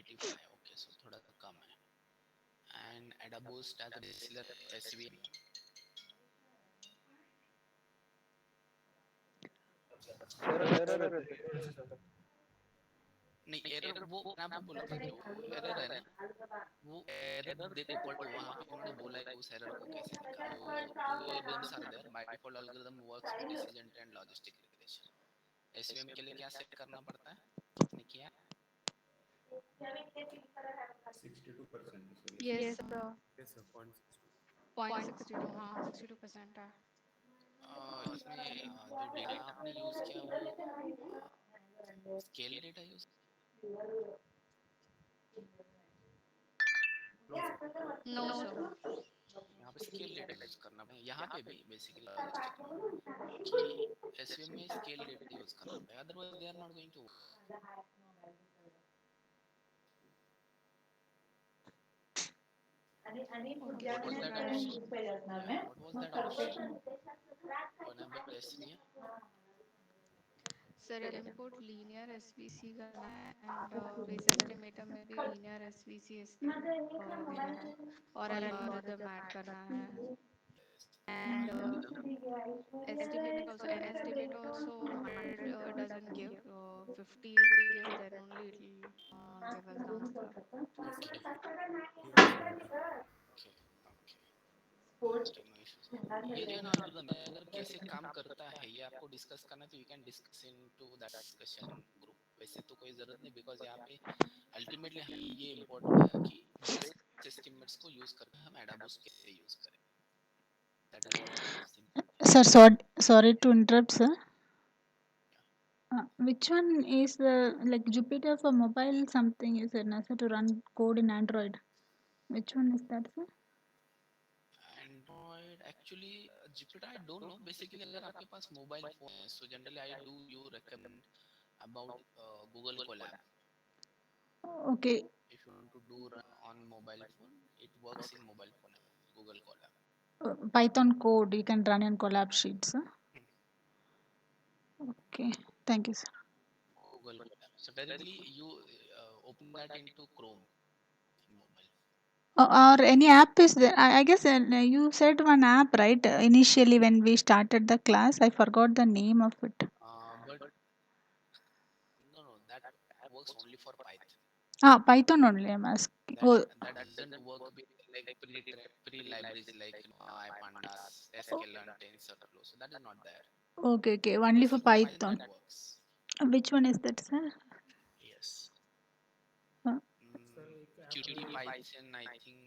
85, okay, सो थोड़ा कम है. And AdaBoost as base learner SVM. Sir error है थोड़ा सा सर। नहीं, एरर वो मैं आपको बोला था जो एरर है ना, वो एरर देखो, बट वहां पे उन्होंने बोला है कि उस एरर को कैसे निकालो. Two algorithms are there. By default algorithm works with decision tree and logistic regression. SVM के लिए क्या सेट करना पड़ता है, आपने किया? 62% सर यस इसमें. सर। Yes sir 0.62. 0.62, हाँ 62% है। इसमें जो डेटा आपने यूज किया वो scale data use, no sir. No sir. यहाँ पे स्केल डेटा यूज करना है. यहाँ पे भी बेसिकली लॉजिस्टिक में कि एसवीएम में स्केल डेटा यूज करना है, otherwise they are not going to. Okay What was sir. that option? Yeah, what was that option to enable SVM? Sir input linear SVC करना है एंड बेस एस्टिमेटर में भी linear SVC देना है और algorithm add करना है Yes, and algorithm. estimate also, and estimate also 100 doesn't give, 50 if we give then only it will give us the answer. Okay okay. ठीक है सर बेटा. Okay, okay. Interesting, no issues. ये जो है ना algorithm है, अगर कैसे काम करता है ये आपको डिस्कस करना है तो you can discuss into that discussion group. वैसे तो कोई जरूरत नहीं, because यहाँ पे अल्टीमेटली ये इम्पोर्टेंट है कि बेस्ट एस्टिमेट्स को यूज करके हम एडाबूस्ट कैसे यूज करें. That is what is important. Sir, sorry to interrupt, sir. Which one is the like Jupyter for mobile? Something is it, sir, to run code in Android? Which one is that, sir? Android actually Jupyter I don't know. Basically अगर आपके पास mobile phone है so generally I do you recommend about Google Colab. Okay, If you want to do run on mobile phone, it works in mobile phone as well. Google Colab. Python code you can run in Collab Sheets, sir. Hmm. Okay, thank you, sir. Google Colab. So directly you open that into Chrome in mobile. Or any app is there? I guess you said one app, right? Initially, when we started the class, I forgot the name of it. But no, that app works only for Python. Python only. I'm asking. That Oh, that doesn't work with like pre libraries like IPandas, sklearn, TensorFlow. So that is not there. okay, okay. Only for Basic Python Python. that works. Which one is that, sir? Yes. Uh, sir एक app Qt है. Python, I think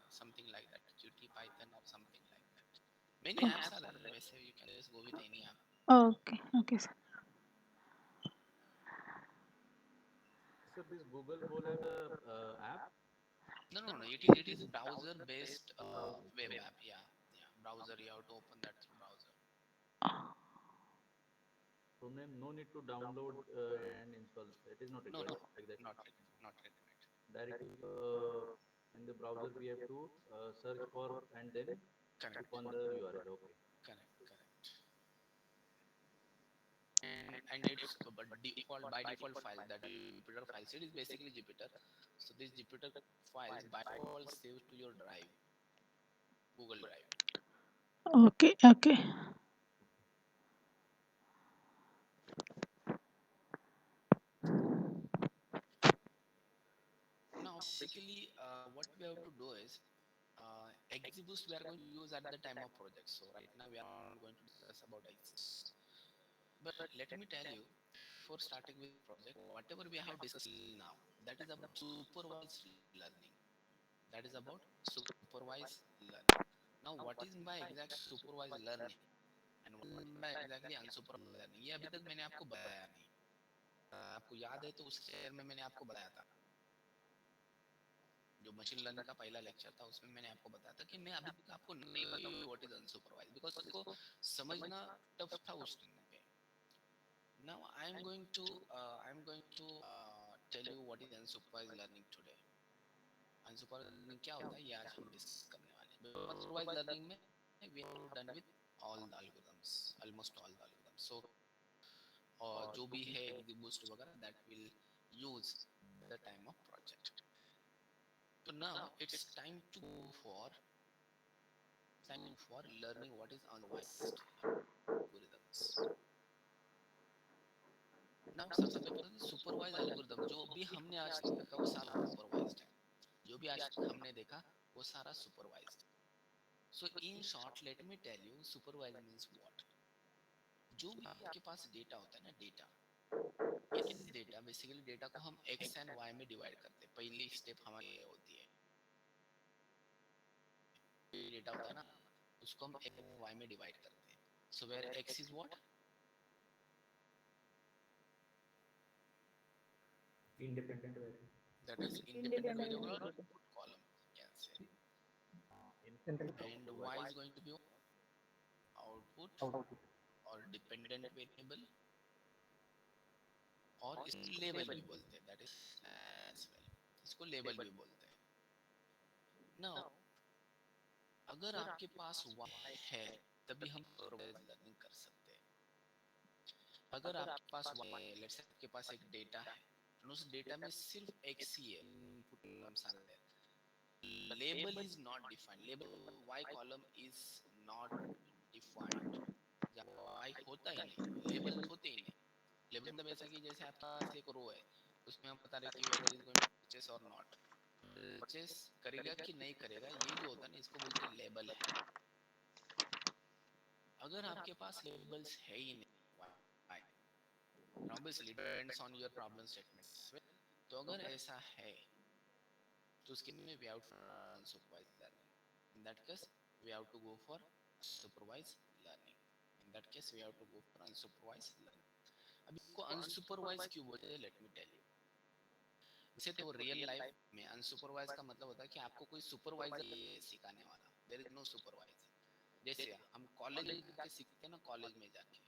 something like that. Qt Python or something like that. Many apps are there. वैसे you can just go with any app. okay, okay, sir. Sir, this Google Colab app. No. It is browser based web app. Yeah, yeah. Browser. You have to open that through browser. So no need to download and install. It is not No, required like that. not required. Directly in the browser we have to search for and then click Correct. on the URL. Okay. Correct. And it's but default by default file that Jupyter files. It is basically Jupyter. So these Jupyter files by default saved to your drive, Google Drive. Okay, okay. Now, basically, what we have to do is XGBoost we are going to use at the time of project. So right now we are not going to discuss about XGBoost. But let me tell you, before starting with project, whatever we have discussed till now, that is about supervised learning. That is about supervised learning. Now, what is by exact supervised learning and what is by exactly unsupervised learning? ये अभी तक मैंने आपको बताया नहीं. आपको याद है तो उस लेक्चर में मैंने आपको बताया था, जो मशीन लर्निंग का पहला लेक्चर था उसमें मैंने आपको बताया था कि मैं अभी तक आपको नहीं बताऊंगा व्हाट इज अनसुपरवाइज्ड, बिकॉज उसको समझना टफ था उस टाइम पे. Now I am going to tell you what is unsupervised learning today. Unsupervised learning क्या होता है ये आज हम डिस्कस करने वाले हैं. सुपरवाइज्ड लर्निंग में we have done with all the algorithms, almost all the algorithms. So जो भी है XGBoost वगैरह that will use the time of project. So now it's time to go for learning what is unsupervised algorithms. Now सबसे पहले supervise algorithm जो भी हमने आज तक देखा वो सारा सुपरवाइज्ड है. जो भी आज तक हमने देखा वो सारा supervised. So in short, let me tell you, supervised means what? जो भी आपके पास डेटा होता है ना, डेटा, इस डेटा बेसिकली डेटा को हम x एंड y में डिवाइड करते हैं. पहली स्टेप हमारी ये होती है, डेटा होता है ना उसको हम x एंड y में डिवाइड करते हैं. So where x is what? Independent variable. That is independent variable or input column, you can say. And y is going to be output or dependent variable, और इसको label भी बोलते हैं. That is as well. इसको label भी बोलते हैं. Now अगर आपके पास y है तभी हम सुपरवाइज लर्निंग कर सकते हैं. अगर आपके पास y है, लेट्स से आपके पास एक डेटा है और उस डेटा में सिर्फ x ही है, इनपुट कॉलम सारे हैं, label is not defined, label y column is not defined, y होता ही नहीं, लेबल होते ही नहीं. लेबल मतलब ऐसा कि जैसे आपके पास एक रो है उसमें हम बता रहे कि whether is going to purchase और नॉट, परचेस करेगा कि नहीं करेगा, ये जो होता है ना इसको बोलते हैं लेबल है. अगर आपके पास लेबल्स है ही नहीं, why? Obviously depends on your problem statements. तो अगर ऐसा है तो उसके में we have to unsupervised learning. In that case we have to go for supervised learning. In that case we have to go for unsupervised learning. अब इसको unsupervised क्यों बोलते हैं, let me tell you. वैसे तो रियल लाइफ में unsupervised का मतलब होता है कि आपको कोई सुपरवाइजर सिखाने वाला, देयर इज नो सुपरवाइजर. जैसे हम कॉलेज में जाके सीखते हैं ना, कॉलेज में जाके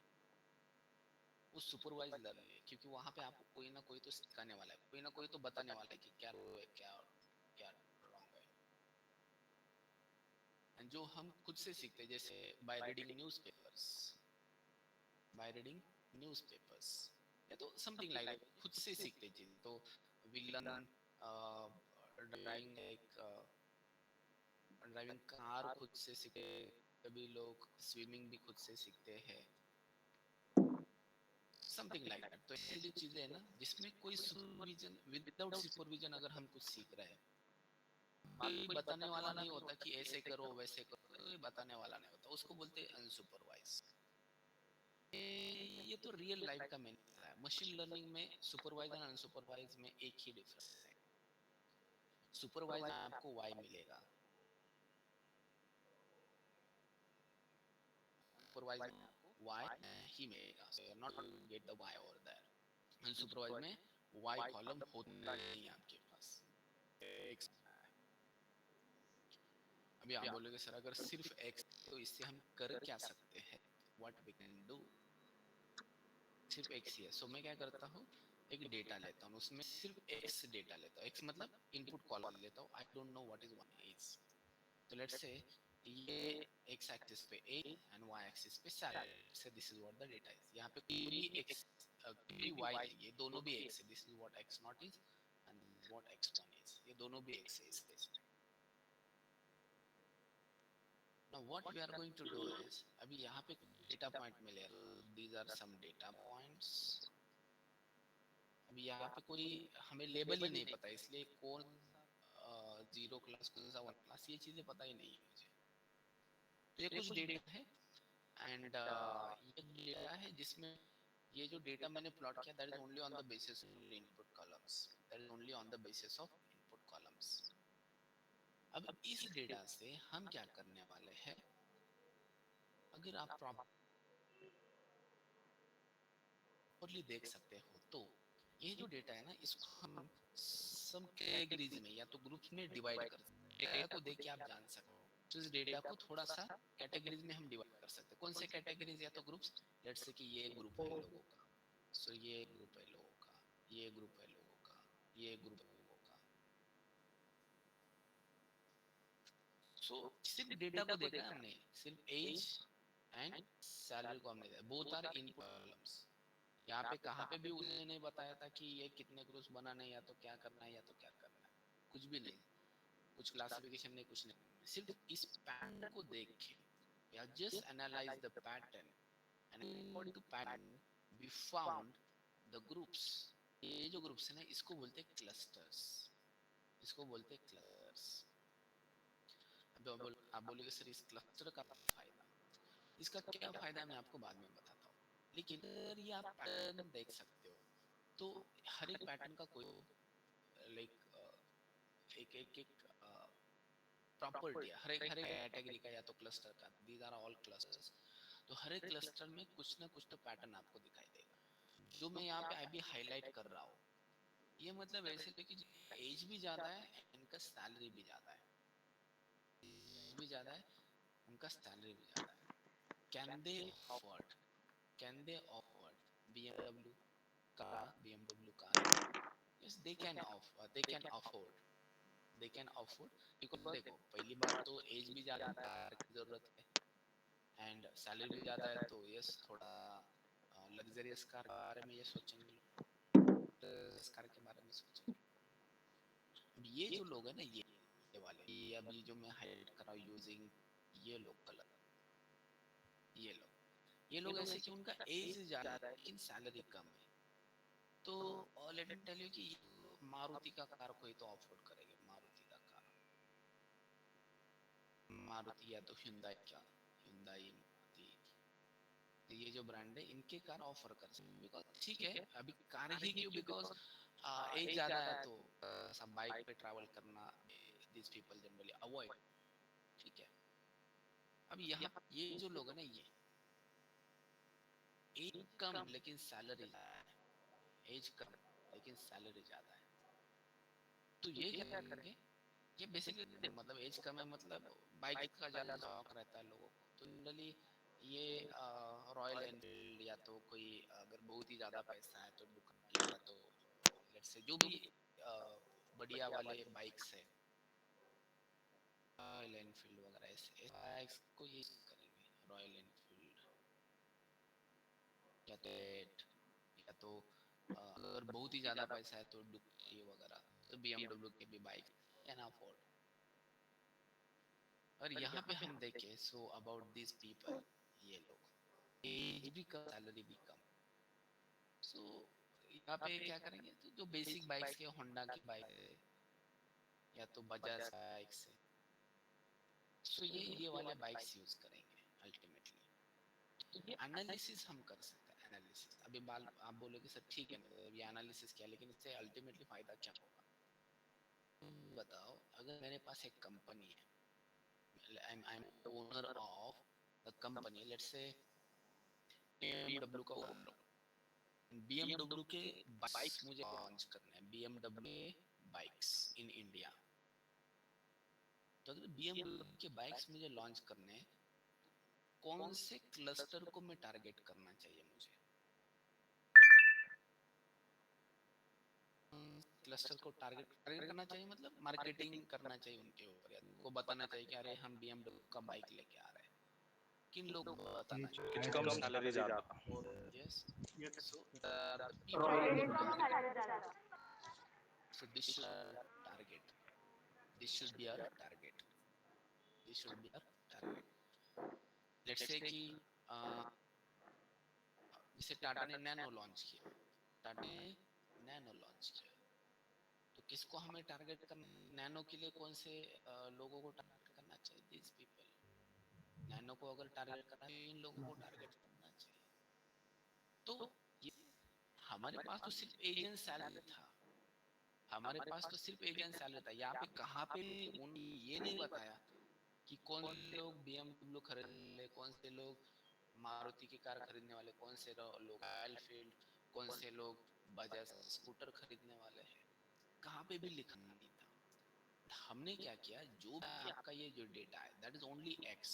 वो सुपरवाइज लर्निंग है, क्योंकि वहां पे आपको कोई ना कोई तो सिखाने वाला है, कोई ना कोई तो बताने वाला है कि क्या है क्या क्या रॉन्ग है. एंड जो हम खुद से सीखते हैं, जैसे बाय रीडिंग न्यूज़पेपर्स या तो समथिंग लाइक खुद से सीखते चीज. तो वी लर्न ड्राइविंग कार खुद से सीखते, कभी लोग स्विमिंग भी खुद से सीखते हैं, समथिंग लाइक दैट. तो ऐसी जो चीजें है ना जिसमें कोई सुपरविजन, विदाउट सुपरविजन अगर हम कुछ सीख रहे हैं, कोई बताने वाला नहीं होता कि ऐसे करो वैसे करो, कोई बताने वाला नहीं होता, उसको बोलते हैं अनसुपरवाइज. ये तो रियल लाइफ का मीनिंग है. मशीन लर्निंग में सुपरवाइज और अनसुपरवाइज में एक ही डिफरेंस है. सुपरवाइज आपको y मिलेगा, सुपरवाइज में आपको y ही मिलेगा, so you're not going to get the y over there. Unsupervised में y कॉलम होता नहीं है आपके पास. अभी आप बोलोगे सर अगर सिर्फ x तो इससे हम कर क्या सकते हैं, what we can do, सिर्फ x ही है. सो मैं क्या करता हूँ, एक डेटा लेता हूँ, उसमें सिर्फ x डेटा लेता हूँ, x मतलब इनपुट कॉलम लेता हूँ. I don't know what is y is. तो लेट्स से ये x एक्सिस पे a एंड y एक्सिस पे सैलरी, से this is what the data is. यहाँ पे कोई भी x कोई भी y नहीं, ये दोनों भी x है. This is what x not is and what x1 is, ये दोनों भी x है इस केस में. Now what we are going to do is, अभी यहाँ पे डेटा पॉइंट मिले, these are some data points. अभी यहाँ पे कोई हमें लेबल ही नहीं पता, इसलिए कौन जीरो क्लास कौन सा वन क्लास ये चीजें पता ही नहीं है मुझे. तो ये कुछ डेटा है एंड ये डेटा है जिसमें ये जो डेटा मैंने प्लॉट किया, that is only on the basis of input columns, that is only on the basis of input columns. अब इस डेटा से हम क्या करने वाले हैं, अगर आप प्रॉपर्ली देख सकते हो तो ये जो डेटा है ना इसको हम सब कैटेगरीज में या तो ग्रुप्स में डिवाइड कर सकते हैं. डेटा को देख के आप जान सकते हो, तो इस डेटा को थोड़ा सा कैटेगरीज में हम डिवाइड कर सकते हैं. कौन से कैटेगरीज या तो ग्रुप्स, लेट्स से कि ये ग्रुप है लोगों का, सो ये ग्रुप है लोगों का, ये ग्रुप है लोगों का, ये ग्रुप है लोगों का. सो सिर्फ डेटा को देखा है हमने, सिर्फ एज एंड सैलरी को हमने देखा, बोथ आर इनपुट कॉलम्स. यहाँ पे कहाँ पे भी उसने नहीं बताया था कि ये कितने ग्रुप्स बनाने हैं या तो क्या करना है या तो क्या करना है, कुछ भी नहीं. कुछ क्लासिफिकेशन नहीं, कुछ नहीं, सिर्फ इस पैटर्न को देख के या just analyse the pattern and according to pattern we found the groups. ये जो ग्रुप्स है ना, इसको बोलते हैं क्लस्टर्स, इसको बोलते हैं क्लस्टर्स। अब आप बोलोगे सर इस क्लस्टर का फायदा, इसका क्या फायदा मैं आपको बाद में बताता हूँ, लेकिन अगर ये आप पैटर्न देख सकते हो तो हर एक पैटर्न का कोई लाइक एक एक एक प्रॉपर्टी है, हर एक कैटेगरी का या तो क्लस्टर का, दीज आर ऑल क्लस्टर्स। तो हर एक क्लस्टर में कुछ ना कुछ तो पैटर्न आपको दिखाई देगा। जो मैं यहाँ पे अभी हाईलाइट कर रहा हूँ, ये मतलब ऐसे कि एज भी ज्यादा है, इनका सैलरी भी ज्यादा है, भी ज्यादा है, उनका सैलरी भी ज्यादा है। Can they afford, can they afford BMW car, BMW car? Yes they can afford, they can afford, they can afford. Because देखो पहली बात तो एज भी ज्यादा है, कार की जरूरत है, एंड सैलरी भी ज्यादा है, तो यस थोड़ा लग्जरियस कार के बारे में ये सोचेंगे लोग, कार के बारे में सोचेंगे। अब ये जो लोग है ना, ये वाले, ये अभी जो मैं हाईलाइट कर रहा हूँ यूजिंग ये लोग कलर, ये लोग ऐसे कि उनका एज ज्यादा है लेकिन सैलरी कम है। तो लेट मी टेल यू कि मारुति का कार कोई तो अफोर्ड करेंगे, मारुति का कार, मारुति या तो hyundai का, hyundai मारुति, ये जो ब्रांड है इनके कार ऑफर कर सकते, बिकॉज ठीक है अभी कार ही क्यों, बिकॉज एज ज्यादा है तो सब बाइक पे ट्रैवल करना दिस पीपल जनरली अवॉइड, ठीक है। अब यहाँ ये जो लोग है ना, ये एज कम लेकिन सैलरी ज्यादा है, एज कम लेकिन सैलरी ज्यादा है, तो ये क्या करेंगे, ये बेसिकली मतलब एज कम है मतलब बाइक का ज्यादा शौक रहता है लोगों को, तो जनरली ये रॉयल एनफील्ड या तो कोई अगर बहुत ही ज्यादा पैसा है तो डुकाटी या तो लेट्स से जो भी बढ़िया वाले बाइक्स है, रॉयल एनफील्ड वगैरह ऐसे बाइक्स को ये करेंगे, रॉयल एनफील्ड या तो या तो अगर बहुत ही ज्यादा पैसा है तो डुकाटी वगैरह, तो BMW के भी बाइक कैन अफोर्ड। और यहाँ पे हम देखें सो अबाउट दिस पीपल, ये लोग एज भी कम सैलरी भी कम, सो यहाँ पे क्या करेंगे, तो जो बेसिक बाइक्स के होंडा की बाइक है या तो बजाज बाइक्स है, सो ये वाले बाइक्स यूज करेंगे अल्टीमेटली। एनालिसिस हम कर सकते हैं, एनालिसिस अभी बाल आप बोलोगे सर ठीक है ना ये एनालिसिस क्या, लेकिन इससे अल्टीमेटली फायदा क्या होगा बताओ। अगर मेरे पास एक कंपनी है, I'm owner of the company, let's say BMW का ओनर, BMW के बाइक्स मुझे लॉन्च करने हैं, BMW बाइक्स इन इंडिया, तो अगर BMW के बाइक्स मुझे लॉन्च करने हैं, कौन से क्लस्टर को मैं टारगेट करना चाहिए मुझे, क्लस्टर को टारगेट टारगेट करना चाहिए मतलब मार्केटिंग करना चाहिए उनके ऊपर, या उनको बताना चाहिए कि अरे हम BMW का बाइक लेके आ रहे हैं, किन लोगों को बताना चाहिए, कम सैलरी ज्यादा, yes, so the people who will target, so this should target, this should be our target, this should be our target। let's say कि जैसे टाटा ने नैनो लॉन्च किया, टाटा ने नैनो लॉन्च किया, तो किसको हमें टारगेट करना, नैनो के लिए कौन से लोगों को टारगेट करना चाहिए, दिस पीपल, नैनो को अगर टारगेट करना है इन लोगों को टारगेट करना चाहिए। तो ये हमारे पास तो सिर्फ एजेंट सैलरी था, हमारे पास तो सिर्फ एजेंट सैलरी था, यहाँ पे कहाँ पे उन ये नहीं बताया कि कौन से लोग BMW खरीदने, कौन से लोग मारुति की कार खरीदने वाले, कौन से लोग रॉयल फील्ड, कौन से लोग बजाज स्कूटर खरीदने वाले हैं, कहाँ पे भी लिखा नहीं था। हमने क्या किया, जो भी आपका ये जो डेटा है दैट इज ओनली एक्स,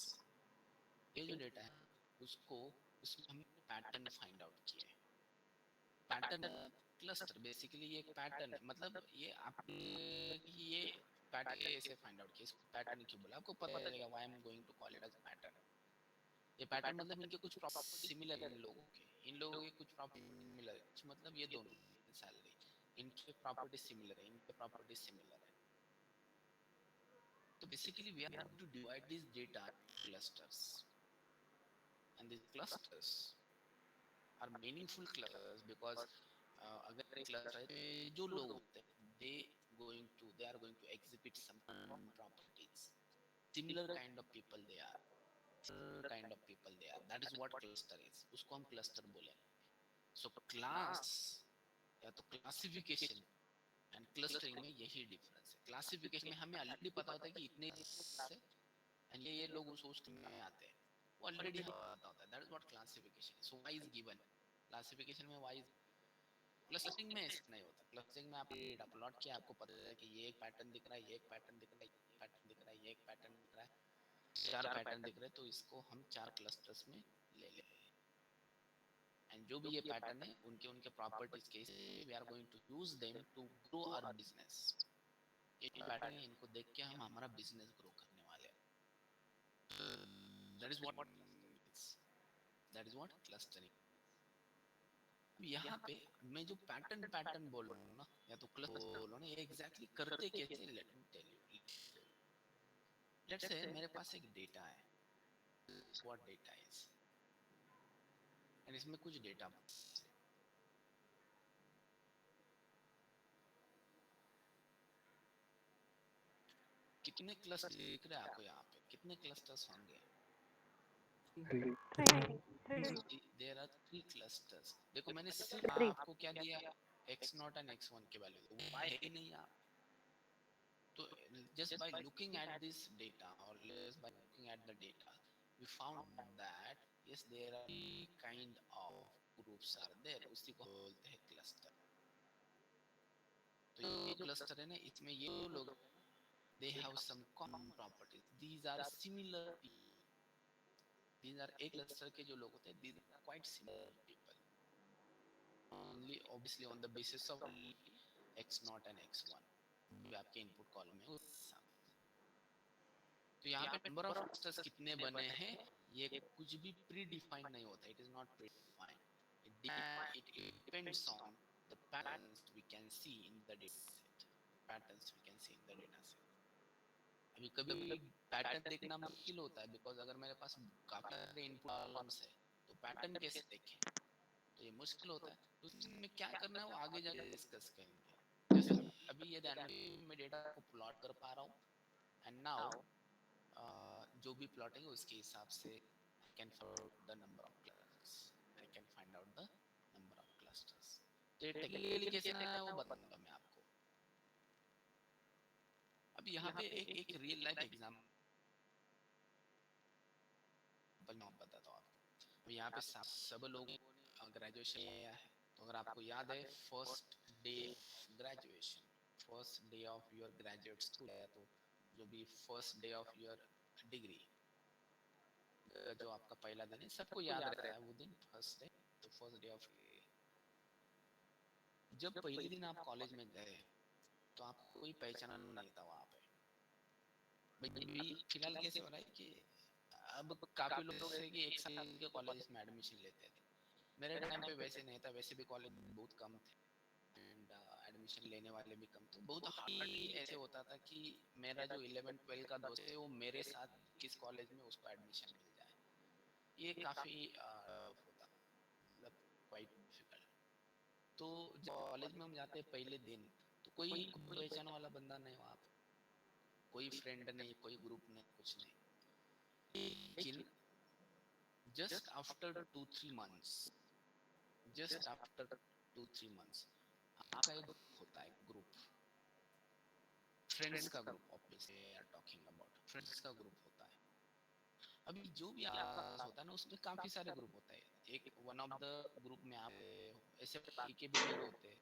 ये जो डेटा है उसको उसमें हमने पैटर्न फाइंड आउट किए, पैटर्न क्लस्टर बेसिकली ये एक पैटर्न है, मतलब ये आपने ये पैटर्न ऐसे फाइंड आउट किया, इसको पैटर्न क्यों बोला आपको पता चलेगा, why I am going to call it as pattern. ये पैटर्न मतलब इनके कुछ प्रॉपर्टी सिमिलर है, इन लोगों के कुछ प्रॉपर्टी सिमिलर है, कुछ मतलब ये दोनों सैलरी इनके प्रॉपर्टी सिमिलर है, इनके प्रॉपर्टी सिमिलर है, basically we are going to divide this data into clusters, and these clusters are meaningful clusters because अगर एक cluster है तो जो लोग होते हैं they are going to exhibit some common properties, similar kind of people they are, similar kind of people they are. That is what cluster is. उसको हम cluster बोलेंगे. So class या तो classification एंड क्लस्टरिंग में यही difference है. Classification में हमें ऑलरेडी पता होता है कि इतने क्लास है एंड ये लोग उस में आते हैं, वो ऑलरेडी हमें पता होता है. दैट इज व्हाट क्लासिफिकेशन है. सो वाई इज गिवन. क्लासिफिकेशन में वाई. क्लस्टरिंग में ऐसा नहीं होता. क्लस्टरिंग में आप डेटा प्लॉट किया, आपको पता है कि ये एक पैटर्न दिख रहा है, ये एक पैटर्न दिख रहा है, ये एक पैटर्न दिख रहा है, ये एक पैटर्न दिख रहा है, 4 पैटर्न दिख रहे हैं, तो इसको हम 4 क्लस्टर्स में ले लेते हैं. एंड जो भी ये पैटर्न है उनके उनके प्रॉपर्टीज के we are going to use them to grow our business. ये पैटर्न है, इनको देख के हम हमारा बिजनेस ग्रो करने वाले हैं. That is what clustering. यहाँ पे मैं जो पैटर्न बोल रहा हूँ ना, या तो क्लस्टर बोल रहा हूँ ना, ये एग्जैक्टली करते कैसे, let me tell you. Let's say मेरे पास एक डेटा है. व्हाट डेटा इज, एंड इसमें कुछ डेटा कितने क्लस्टर दिख रहे हैं आपको यहाँ पे, कितने क्लस्टर्स होंगे. There are 3 clusters. देखो मैंने सिर्फ आपको क्या दिया, x0 एंड x1 के वैल्यू, वो y है ही नहीं यहाँ. तो just by looking at this data or just by looking at the data we found that yes there are kind of groups are there. उसी को बोलते हैं क्लस्टर. तो ये क्लस्टर है ना, इसमें ये लोग they have some common properties. These are similar people. These are एक क्लस्टर के जो लोग होते हैं, these are quite similar people. Only obviously on the basis of x0 and x1 जो आपके इनपुट कॉलम में उस. तो यहाँ पे नंबर ऑफ क्लस्टर्स कितने बने हैं ये कुछ भी प्री डिफाइंड नहीं होता. It is not predefined. It depends on the patterns we can see in the data set. Patterns we can see in the data set. अभी कभी पैटर्न देखना मुश्किल होता है बिकॉज अगर मेरे पास काफी सारे इनपुट कॉलम्स है तो पैटर्न कैसे देखें, तो ये मुश्किल होता है. तो उसमें क्या करना है वो आगे जाके डिस्कस करेंगे. जैसे अभी ये ध्यान मैं डेटा को प्लॉट कर पा रहा हूँ एंड नाउ जो भी प्लॉटिंग है उसके हिसाब से I can find out the number of clusters. I can find out the number of clusters. तो ये टेक्निकली कैसे ना वो बताऊंगा मैं आपको. अब यहाँ पे एक रियल लाइफ एग्जाम्पल मैं बताता हूँ आपको. अब यहाँ पे सब लोगों ने ग्रेजुएशन किया है. तो अगर आपको याद है first day of graduation, first day of your graduate school है, तो जो भी first day of your degree जो आपका पहला दिन है, सबको याद रहता है वो दिन फर्स्ट डे. तो फर्स्ट डे ऑफ, जब पहले दिन आप कॉलेज में गए तो आपको कोई पहचाना नहीं था वहाँ पे. भाई फिलहाल कैसे हो रहा है कि अब काफी लोग हैं कि एक साल के कॉलेज में एडमिशन लेते थे. मेरे टाइम पे वैसे नहीं था. वैसे भी कॉलेज बहुत कम थे एंड एडमिशन लेने वाले भी कम. तो बहुत हार्डली ऐसे होता था कि मेरा जो 11-12 का दोस्त है वो मेरे साथ किस कॉलेज में उसको एडमिशन मिल जाए. ये काफी होता, मतलब क्वाइट डिफिकल्ट. तो जब कॉलेज में हम जाते हैं पहले दिन तो कोई पहचान वाला बंदा नहीं वहाँ पे, कोई फ्रेंड नहीं, कोई ग्रुप नहीं, कुछ नहीं. लेकिन just after 2-3 months, just after 2-3 months आपका एक होता है ग्रुप, फ्रेंड्स का group. Obviously we are talking about friends का ग्रुप होता है. अभी जो भी आपका होता है ना उसमें काफी सारे ग्रुप होते हैं. एक वन ऑफ द ग्रुप में आप ऐसे के भी लोग होते हैं,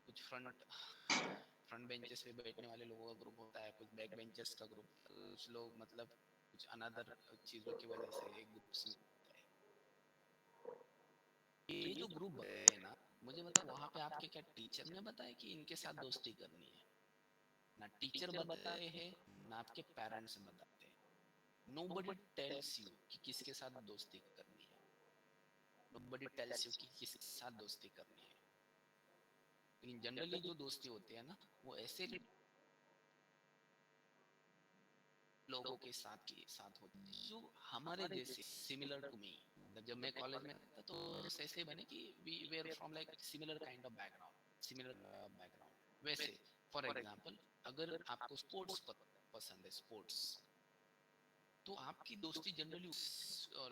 कुछ फ्रंट बेंचेस पे बैठने वाले लोगों का ग्रुप होता है, कुछ बैक बेंचेस का ग्रुप, कुछ लोग मतलब कुछ अनदर चीजों की वजह से एक ग्रुप्स में होता है. ये जो ग्रुप है ना, मुझे बताओ वहाँ पे आपके क्या टीचर ने बताया कि इनके साथ दोस्ती करनी है? ना टीचर बताए हैं ना आपके पेरेंट्स बताते हैं. Nobody tells you कि किसके साथ दोस्ती करनी है. Nobody tells you कि किसके साथ दोस्ती करनी है. लेकिन जनरली जो दोस्ती होती है ना वो ऐसे लोगों के साथ होते हैं जो हमारे जैसे सिमिलर टू मी। जब मैं कॉलेज में था तो ऐसे बने कि we were from like similar kind of background वैसे। फॉर एग्जांपल अगर आपको स्पोर्ट्स पसंद है स्पोर्ट्स, तो आपकी दोस्ती जनरली उस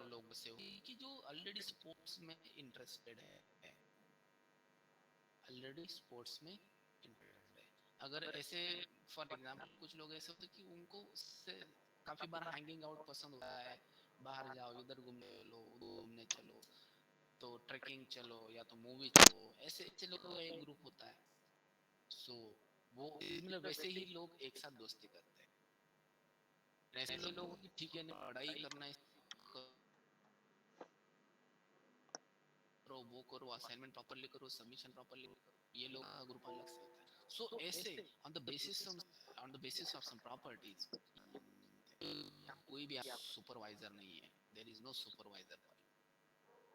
लोगों से होगी कि जो ऑलरेडी स्पोर्ट्स में इंटरेस्टेड है, ऑलरेडी स्पोर्ट्स में इंटरेस्टेड है। अगर ऐसे फॉर एग्जांपल कुछ लोग ऐसे होते कि उनको उससे काफी बार हैंगिंग आउट पसंद होता है, बाहर जाओ इधर घूमने चलो, तो ट्रैकिंग चलो या तो मूवी चलो, ऐसे ऐसे लोगों का एक ग्रुप होता है। सो वो मतलब वैसे ही लोग एक साथ दोस्ती करते हैं। ऐसे लोग की ठीक है ना, पढ़ाई करना है करो, वो करो, असाइनमेंट प्रॉपर्ली करो, सबमिशन प्रॉपर्ली करो, ये लोग का ग्रुप अलग से होता है। सो ऐसे on the basis of some properties कोई भी सुपरवाइजर नहीं है, देयर इज नो सुपरवाइजर पर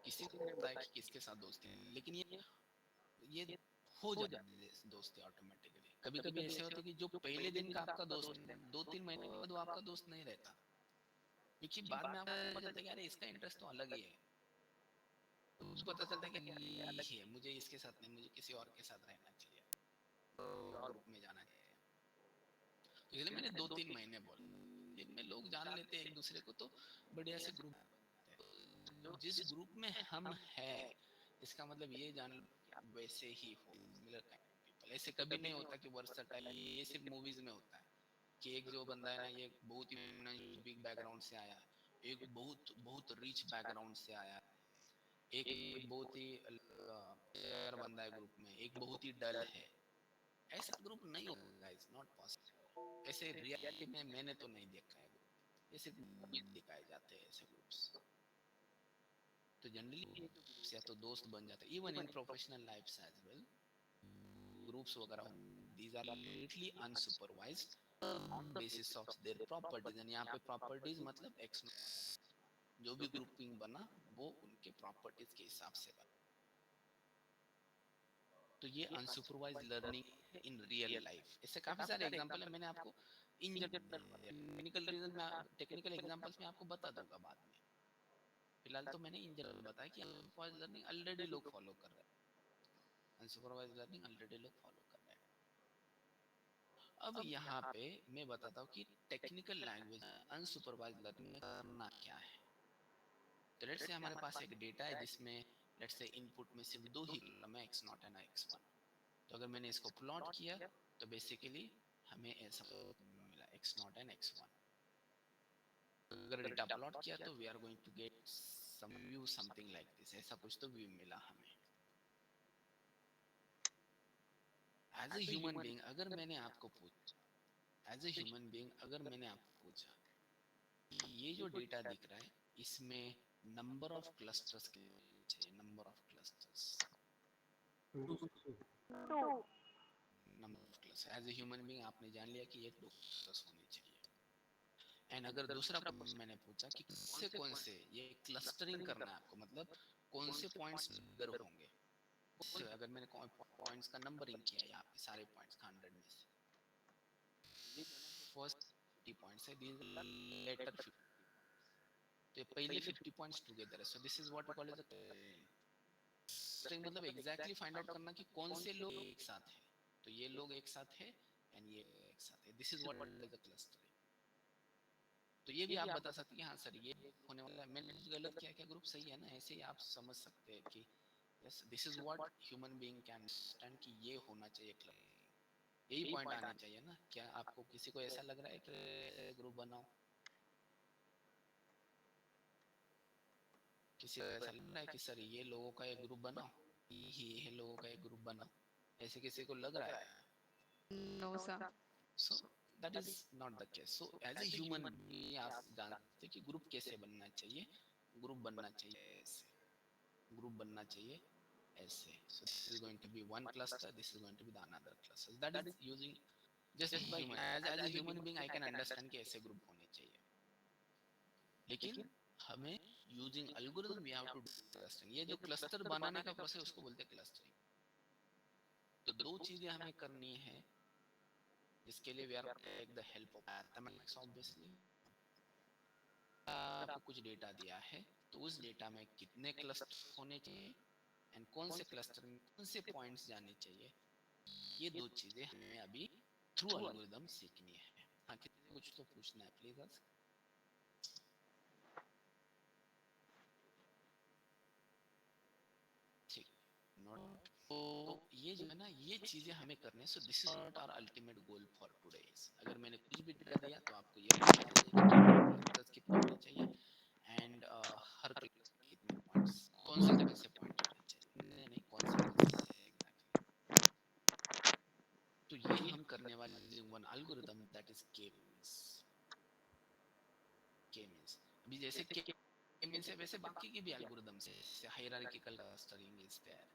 किसी को नहीं पता है कि किसके साथ दोस्ती है, लेकिन ये हो जाती है दोस्ती ऑटोमेटिकली। कभी कभी ऐसे होता है कि जो पहले दिन का आपका दोस्त 2-3 महीने बाद वो आपका दोस्त नहीं रहता, क्योंकि बाद में आपको पता चलता है कि अरे इसका इंटरेस्ट तो अलग ही है। तो मुझे पता चलता है कि ये अलग ही है, मुझे इसके साथ नहीं, मुझे किसी और के साथ रहना चाहिए, और ग्रुप में जाना चाहिए। तो इसलिए मैंने 2-3 महीने बोला, जिनमें लोग जान लेते हैं एक दूसरे को तो बढ़िया से ग्रुप बनते हैं। तो जिस ग्रुप में हम हैं, इसका मतलब ये जान लो कि आप वैसे ही हो, सिमिलर काइंड ऑफ पीपल। ऐसे कभी नहीं होता कि वर्सटाइल, ये सिर्फ मूवीज में होता है कि एक जो बंदा है ना, ये बहुत ही बिग बैकग्राउंड से आया, एक बहुत बहुत रिच बैकग्राउंड से आया, एक बहुत ही बंदा है ग्रुप में, एक बहुत ही डल है। ऐसा ग्रुप नहीं होगा, इट्स नॉट पॉसिबल। ऐसे रियलिटी में मैंने तो नहीं देखा है ग्रुप, ये सिर्फ मूवी दिखाए जाते हैं ऐसे ग्रुप्स। तो जनरली ये जो ग्रुप्स या तो दोस्त बन जाते हैं, even in professional lifes as well, groups वगैरह these are literally unsupervised on basis of their properties. And यहाँ पे प्रॉपर्टीज मतलब एक्स, जो भी ग्रुपिंग बना वो उनके प्रॉपर्टीज के हिसाब से बना। तो ये unsupervised learning in real life, इससे काफी सारे एग्जांपल है। मैंने आपको इन टेक्निकल रीजन में, टेक्निकल एग्जांपल्स में आपको बता दूंगा बाद में। फिलहाल तो मैंने इन जनरल बताया कि अनसुपरवाइज्ड लर्निंग ऑलरेडी लोग फॉलो कर रहे हैं, अनसुपरवाइज्ड लर्निंग ऑलरेडी लोग फॉलो कर रहे हैं। अब यहाँ पे मैं बताता हूँ कि टेक्निकल लैंग्वेज अनसुपरवाइज्ड लर्निंग में करना क्या है। तो लेट्स से हमारे पास एक डेटा है जिसमें लेट्स से इनपुट में सिर्फ 2 ही कॉलम है, x0 एंड x1। तो अगर मैंने इसको प्लॉट किया तो बेसिकली हमें ऐसा मिला x0 एंड x1। अगर डेटा प्लॉट किया तो we are going to get some view something like this, ऐसा कुछ तो व्यू मिला हमें। एज ए ह्यूमन बीइंग अगर मैंने आपको पूछा, एज ए ह्यूमन बीइंग अगर मैंने आपको पूछा कि ये जो डेटा दिख रहा है इसमें नंबर ऑफ क्लस्टर्स कितने चाहिए, number of clusters, number of clusters as a human being आपने जान लिया कि ये 2 क्लस्टर्स होने चाहिए। एंड अगर दूसरा मैंने पूछा कि कौन से ये क्लस्टरिंग करना है आपको, मतलब कौन से पॉइंट्स ट्रिगर होंगे, अगर मैंने पॉइंट्स का नंबरिंग किया यहाँ पे सारे पॉइंट्स 100 में से, ये फर्स्ट 50 पॉइंट्स है, दीज लेटर 50 पॉइंट्स, तो पहले 50 पॉइंट्स टुगेदर है। So this is what we call as a clustering, मतलब एग्जैक्टली फाइंड आउट करना कि कौन से लोग एक साथ हैं। तो ये लोग एक साथ है एंड ये एक साथ है, this is what is the clustering. तो ये भी आप बता सकते हैं कि हाँ सर ये होने वाला है, मैंने कुछ गलत किया क्या, ग्रुप सही है ना, ऐसे ही आप समझ सकते हैं कि yes this is what human being can understand कि ये होना चाहिए क्लब, यही पॉइंट आने चाहिए ना। क्या आपको किसी को ऐसा लग रहा है कि ग्रुप बनाओ, किसी को ऐसा लग रहा है कि सर ये लोगों का एक ग्रुप बनाओ, ये लोगों का एक ग्रुप बनाओ, ऐसे किसी को लग रहा है? No, sir. So that is not the case. So as a human being आप जानते हैं कि ग्रुप कैसे बनना चाहिए, ग्रुप बनना चाहिए ऐसे, ग्रुप बनना चाहिए ऐसे। So this is going to be one cluster, this is going to be the another cluster, that is using just human, as a human being I can understand कि ऐसे ग्रुप होने चाहिए, लेकिन हमें using algorithm we have to do clustering. ये जो cluster बनाने का प्रोसेस उसको बोलते हैं क्लस्टरिंग। तो 2 चीजें हमें करनी है जिसके लिए we are take the help of mathematics obviously, आपको कुछ डेटा दिया है तो उस डेटा में कितने क्लस्टर होने चाहिए एंड कौन से क्लस्टर में कौन से पॉइंट्स जाने चाहिए, ये दो चीजें हमें अभी थ्रू एल्गोरिदम सीखनी है। हाँ, किसी को कुछ तो पूछना है प्लीज आस्क। ठीक, नोट। तो ये जो है ना, ये चीजें हमें करने, so this is not our ultimate goal for today. अगर मैंने कुछ भी डेटा दिया तो आपको ये पता चाहिए कि क्लस्टर्स कितने होने चाहिए एंड हर क्लस्टर में कितने पॉइंट्स, कौन से पॉइंट होने चाहिए, नहीं कौन से एग्जैक्टली। तो ये हम करने वाले वन एल्गोरिथम दैट इज के मींस। अभी जैसे के मींस है वैसे बाकी की भी एल्गोरिथम्स है, जैसे हायरार्किकल क्लस्टरिंग इज देयर,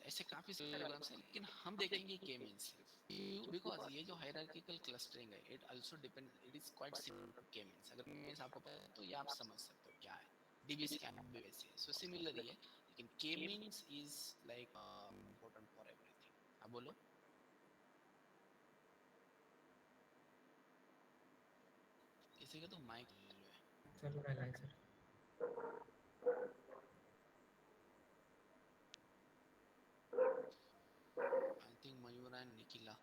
ऐसे काफी सारे एल्गोरिथम्स हैं, लेकिन हम देखेंगे के मींस सिर्फ बिकॉज ये जो हायरार्किकल क्लस्टरिंग है it also depend, it is quite similar to K means. अगर मींस आपको पता है तो ये आप समझ सकते हो क्या है, डीबीएसकैप भी वैसे है, सो सिमिलर ही है, लेकिन के means is like important for everything. अब बोलो किसी का तो माइक चालू है। चल रहा है sir. I think Mayur and Nikhila.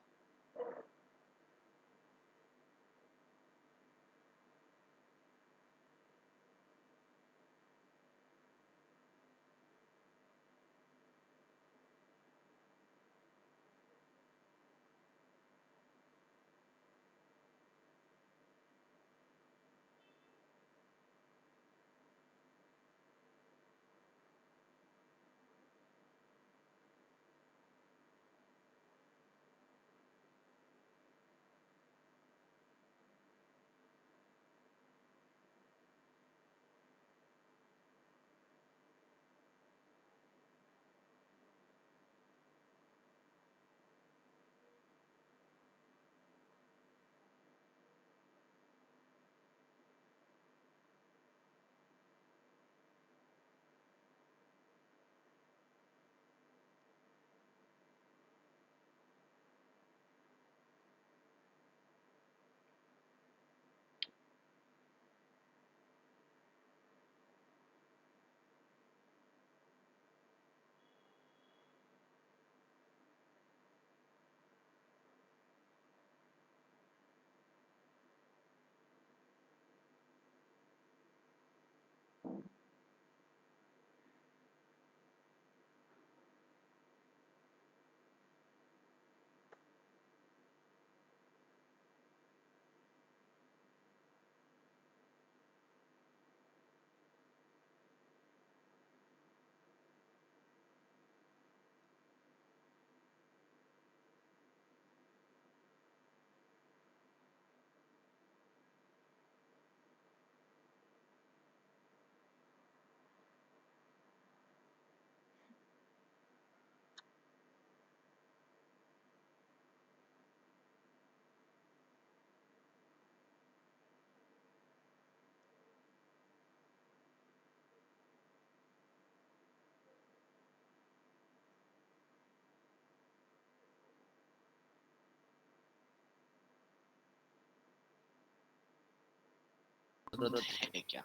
जरूरत है क्या?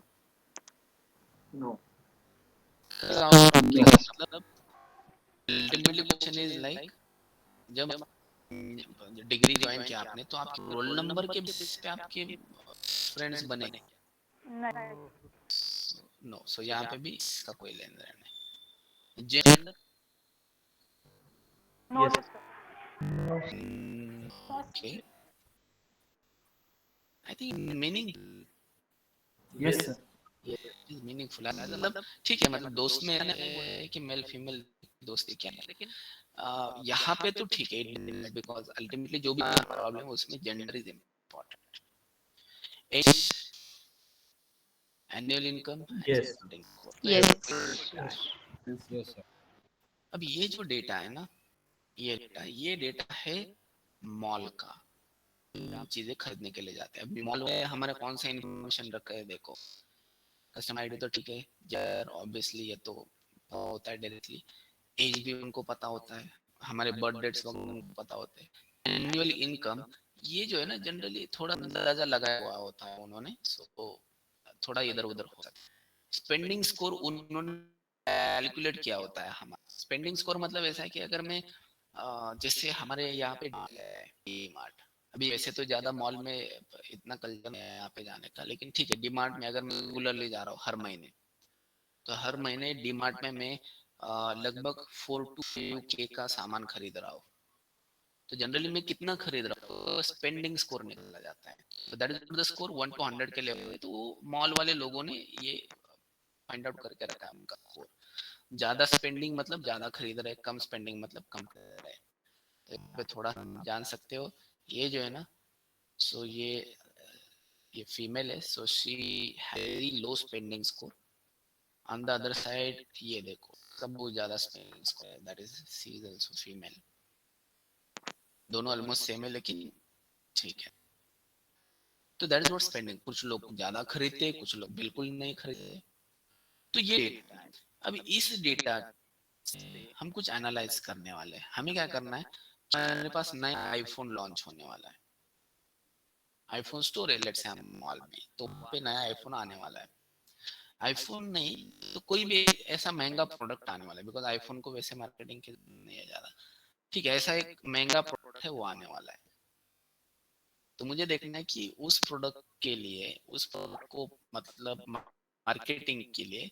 नो। मतलब अल्टीमेटली क्वेश्चन इज लाइक, जब डिग्री ज्वाइन किया आपने तो आपके रोल नंबर के बेसिस पे आपके फ्रेंड्स बने? नो, सो यहाँ पे भी इसका कोई लेन देन नहीं। Gender yes. Okay, I think meaning yes sir. Is meaningful, मतलब ठीक है, मतलब दोस्त में ऐसा नहीं बोले कि मेल फीमेल दोस्ती क्या है, लेकिन यहाँ पे तो ठीक है, बिकॉज अल्टीमेटली जो भी प्रॉब्लम है उसमें gender is important. Age, annual income, yes. Yes. अब ये जो डेटा है ना, ये डेटा है मॉल का, हम चीजें खरीदने के लिए जाते हैं। अभी मॉल में हमारे कौन सा इन्फॉर्मेशन रखा है, देखो कस्टमर आईडी तो ठीक है यार, ऑब्वियसली ये तो होता है डायरेक्टली, एज भी उनको पता होता है, हमारे बर्थ डेट्स उनको पता होते हैं, एनुअल इनकम ये जो है ना जनरली थोड़ा अंदाजा लगाया हुआ होता है उन्होंने, सो थोड़ा इधर उधर हो सकता है। स्पेंडिंग स्कोर उन्होंने कैलकुलेट किया होता है हमारा। स्पेंडिंग स्कोर मतलब ऐसा है कि अगर मैं जैसे हमारे यहाँ पे डी मार्ट, अभी वैसे तो ज्यादा मॉल में इतना कल्चर नहीं है यहाँ पे जाने का, लेकिन ठीक है डी मार्ट में अगर मैं रेगुलरली जा रहा हूँ हर महीने, तो हर महीने डी मार्ट में मैं लगभग 4 to 5K का सामान खरीद रहा हूँ। तो जनरली मैं कितना खरीद रहा हूँ तो स्पेंडिंग स्कोर निकला जाता है। तो that is the score 1 to 100 के लिए। तो मॉल वाले लोगों ने ये फाइंड आउट करके रखा है उनका स्कोर। ज्यादा स्पेंडिंग मतलब ज्यादा खरीद रहे, कम स्पेंडिंग मतलब कम खरीद रहे। तो यहाँ पे थोड़ा जान सकते हो। ये जो है ना, सो ये फीमेल है, so she heavy low spending score. On the other side ये देखो सब बहुत ज्यादा स्पेंडिंग स्कोर है, that is she is also female. दोनों ऑलमोस्ट सेम है लेकिन ठीक है। तो दैट इज नॉट स्पेंडिंग। कुछ लोग ज्यादा खरीदते, कुछ लोग बिल्कुल नहीं खरीदते। तो ये डेटा है। अब इस डेटा से हम कुछ एनालाइज करने वाले हैं। हमें क्या करना है, मेरे पास नया आईफोन लॉन्च होने वाला है, आईफोन स्टोर है लेट्स से हम मॉल में, तो वहाँ पे नया आईफोन आने वाला है। आईफोन नहीं तो कोई भी ऐसा महंगा प्रोडक्ट आने वाला है, बिकॉज आईफोन को वैसे मार्केटिंग की नहीं है ज्यादा। ठीक है, ऐसा एक महंगा प्रोडक्ट है वो आने वाला है। तो मुझे देखना है कि उस प्रोडक्ट के लिए, उस प्रोडक्ट को मतलब मार्केटिंग के लिए,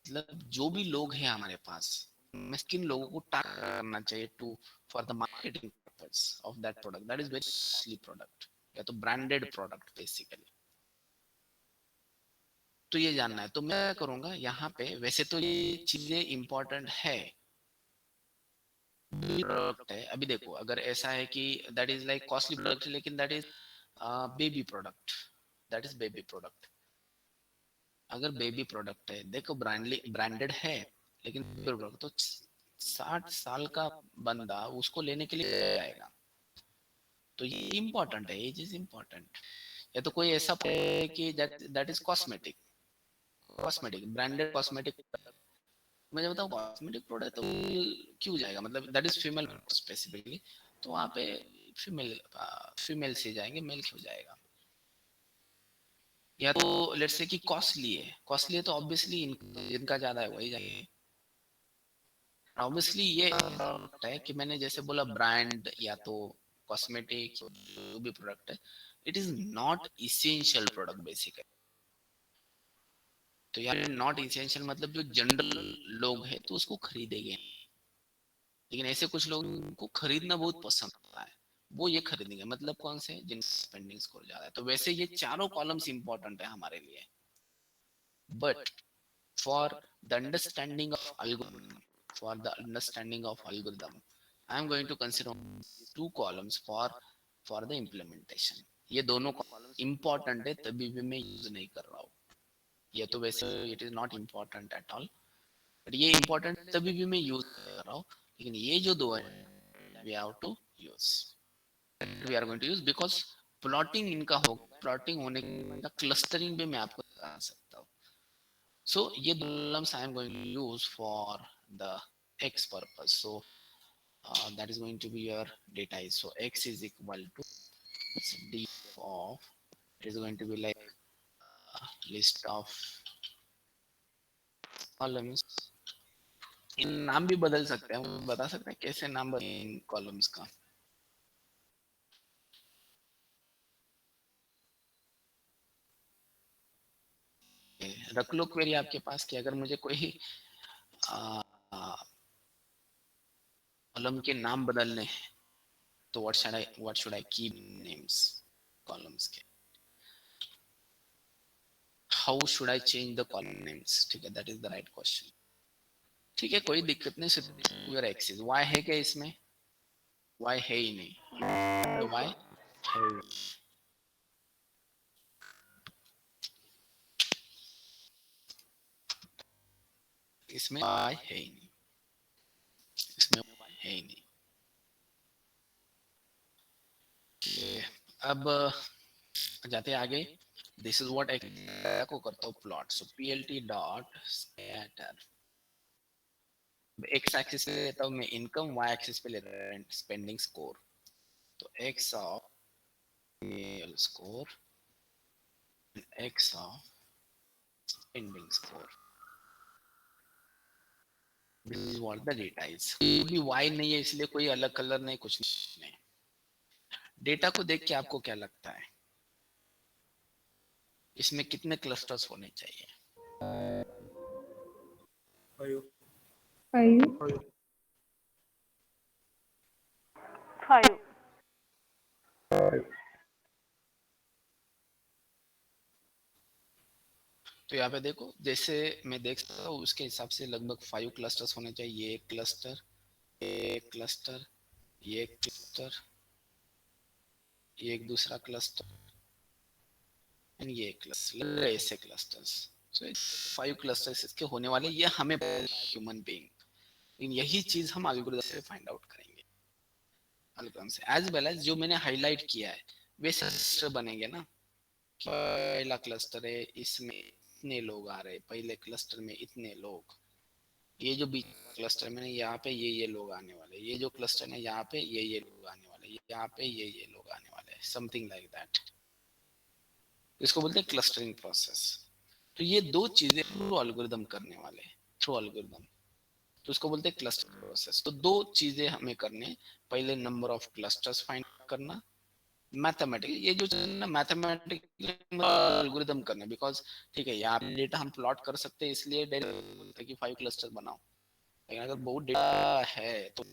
मतलब जो भी लोग हैं हमारे पास, मैं किन लोगों को टारगेट करना चाहिए to for the marketing purpose of that product. That is very costly product या तो ब्रांडेड प्रोडक्ट बेसिकली। तो ये जानना है। तो मैं क्या करूंगा यहाँ पे, वैसे तो ये चीजें इंपॉर्टेंट है, प्रोडक्ट है। अभी देखो अगर ऐसा है कि that is like costly product लेकिन that is baby product, that is baby product. अगर बेबी प्रोडक्ट है, देखो ब्रांडेड है लेकिन बेबी प्रोडक्ट, तो 60 साल का बंदा उसको लेने के लिए आएगा। तो ये इम्पोर्टेंट है, ये चीज इम्पोर्टेंट। या तो कोई ऐसा है कि that is cosmetic, cosmetic branded cosmetic. मैं जब बताऊँ कॉस्मेटिक प्रोडक्ट तो क्यों जाएगा, मतलब दैट इज फीमेल स्पेसिफिकली, तो वहाँ पे फीमेल फीमेल से जाएंगे, मेल क्यों जाएगा। या तो लेट्स से कि कॉस्टली है तो ऑब्वियसली जिनका ज्यादा है वही जाएंगे। ऑब्वियसली ये है कि मैंने जैसे बोला ब्रांड या तो कॉस्मेटिक जो भी प्रोडक्ट है, it is not essential product basically. तो यार नॉट इसेंशियल मतलब जो जनरल लोग हैं तो उसको खरीदेंगे, लेकिन ऐसे कुछ लोगों को खरीदना बहुत पसंद आता है, वो ये खरीदेंगे। मतलब कौन से, जिन स्पेंडिंग स्कोर ज्यादा है। तो वैसे ये चारों कॉलम्स इंपॉर्टेंट है हमारे लिए, but for the understanding of algorithm, for the understanding of algorithm, I am going to consider two columns for the implementation। ये दोनों इंपॉर्टेंट है तभी भी मैं यूज नहीं कर रहा हूँ। ये तो वैसे it is not important at all, but ये इम्पोर्टेंट तभी भी मैं यूज कर रहा हूँ। लेकिन ये जो दो है we have to use, we are going to use because plotting इनका होगा। प्लॉटिंग होने का क्लस्टरिंग भी मैं आपको बता सकता हूँ। So ये columns I am going to use for the x purpose. So that is going to be your data is, so x is equal to d of, it is going to be like list of columns। इन नाम भी बदल सकते हैं, हम बता सकते हैं कैसे नाम बदले इन कॉलम्स का। रख लो क्वेरी आपके पास कि अगर मुझे कोई कॉलम के नाम बदलने हैं तो what should I keep names columns के, how should I change the column names। ठीक है, that is the right question। ठीक है कोई दिक्कत नहीं। सिर्फ your x is y है क्या इसमें, y है ही नहीं, y है ही। इसमें y है ही नहीं, इसमें y है ही नहीं। अब जाते आगे। दिस इज व्हाट को करता हूँ प्लॉट। सो plt dot scatter, x axis पे लेता हूँ मैं इनकम, वाई एक्सिस पे लेता हूँ स्पेंडिंग स्कोर। तो x of initial score and x of ending score. This is what the data is. भी y नहीं है इसलिए कोई अलग कलर नहीं, कुछ नहीं. डेटा को देख के आपको क्या लगता है इसमें कितने क्लस्टर्स होने चाहिए? 5. 5. तो यहाँ पे देखो, जैसे मैं देख सकता हूँ उसके हिसाब से लगभग 5 क्लस्टर्स होने चाहिए. ये एक क्लस्टर, ये एक क्लस्टर, ये एक क्लस्टर, ये एक दूसरा क्लस्टर एंड ये एक क्लस्टर, ऐसे क्लस्टर्स. सो 5 क्लस्टर्स इसके होने वाले. ये हमें ह्यूमन बीइंग, यही चीज हम एल्गोरिथम से फाइंड आउट करेंगे. एल्गोरिथम से एज वेल एज जो मैंने हाईलाइट किया है वैसे क्लस्टर बनेंगे ना. पहला क्लस्टर है, इसमें इतने लोग आ रहे, पहले क्लस्टर में इतने लोग, ये जो बीच क्लस्टर में यहाँ पे ये लोग आने वाले, ये जो क्लस्टर है यहाँ पे ये लोग आने वाले, यहाँ पे ये लोग आने वाले, समथिंग लाइक दैट. इसको बोलते हैं क्लस्टरिंग प्रोसेस. तो ये दो चीजें थ्रू एल्गोरिथम करने वाले, थ्रू एल्गोरिथम, तो उसको बोलते हैं क्लस्टरिंग प्रोसेस. तो दो चीजें हमें करने, पहले नंबर ऑफ क्लस्टर्स फाइंड करना, मैथमेटिकली ये जो ना मैथमेटिकली एल्गोरिथम करना. बिकॉज ठीक है यहाँ पे डेटा हम प्लॉट कर सकते हैं इसलिए बोलते हैं कि 5 क्लस्टर बनाओ. लेकिन अगर बहुत डेटा है तो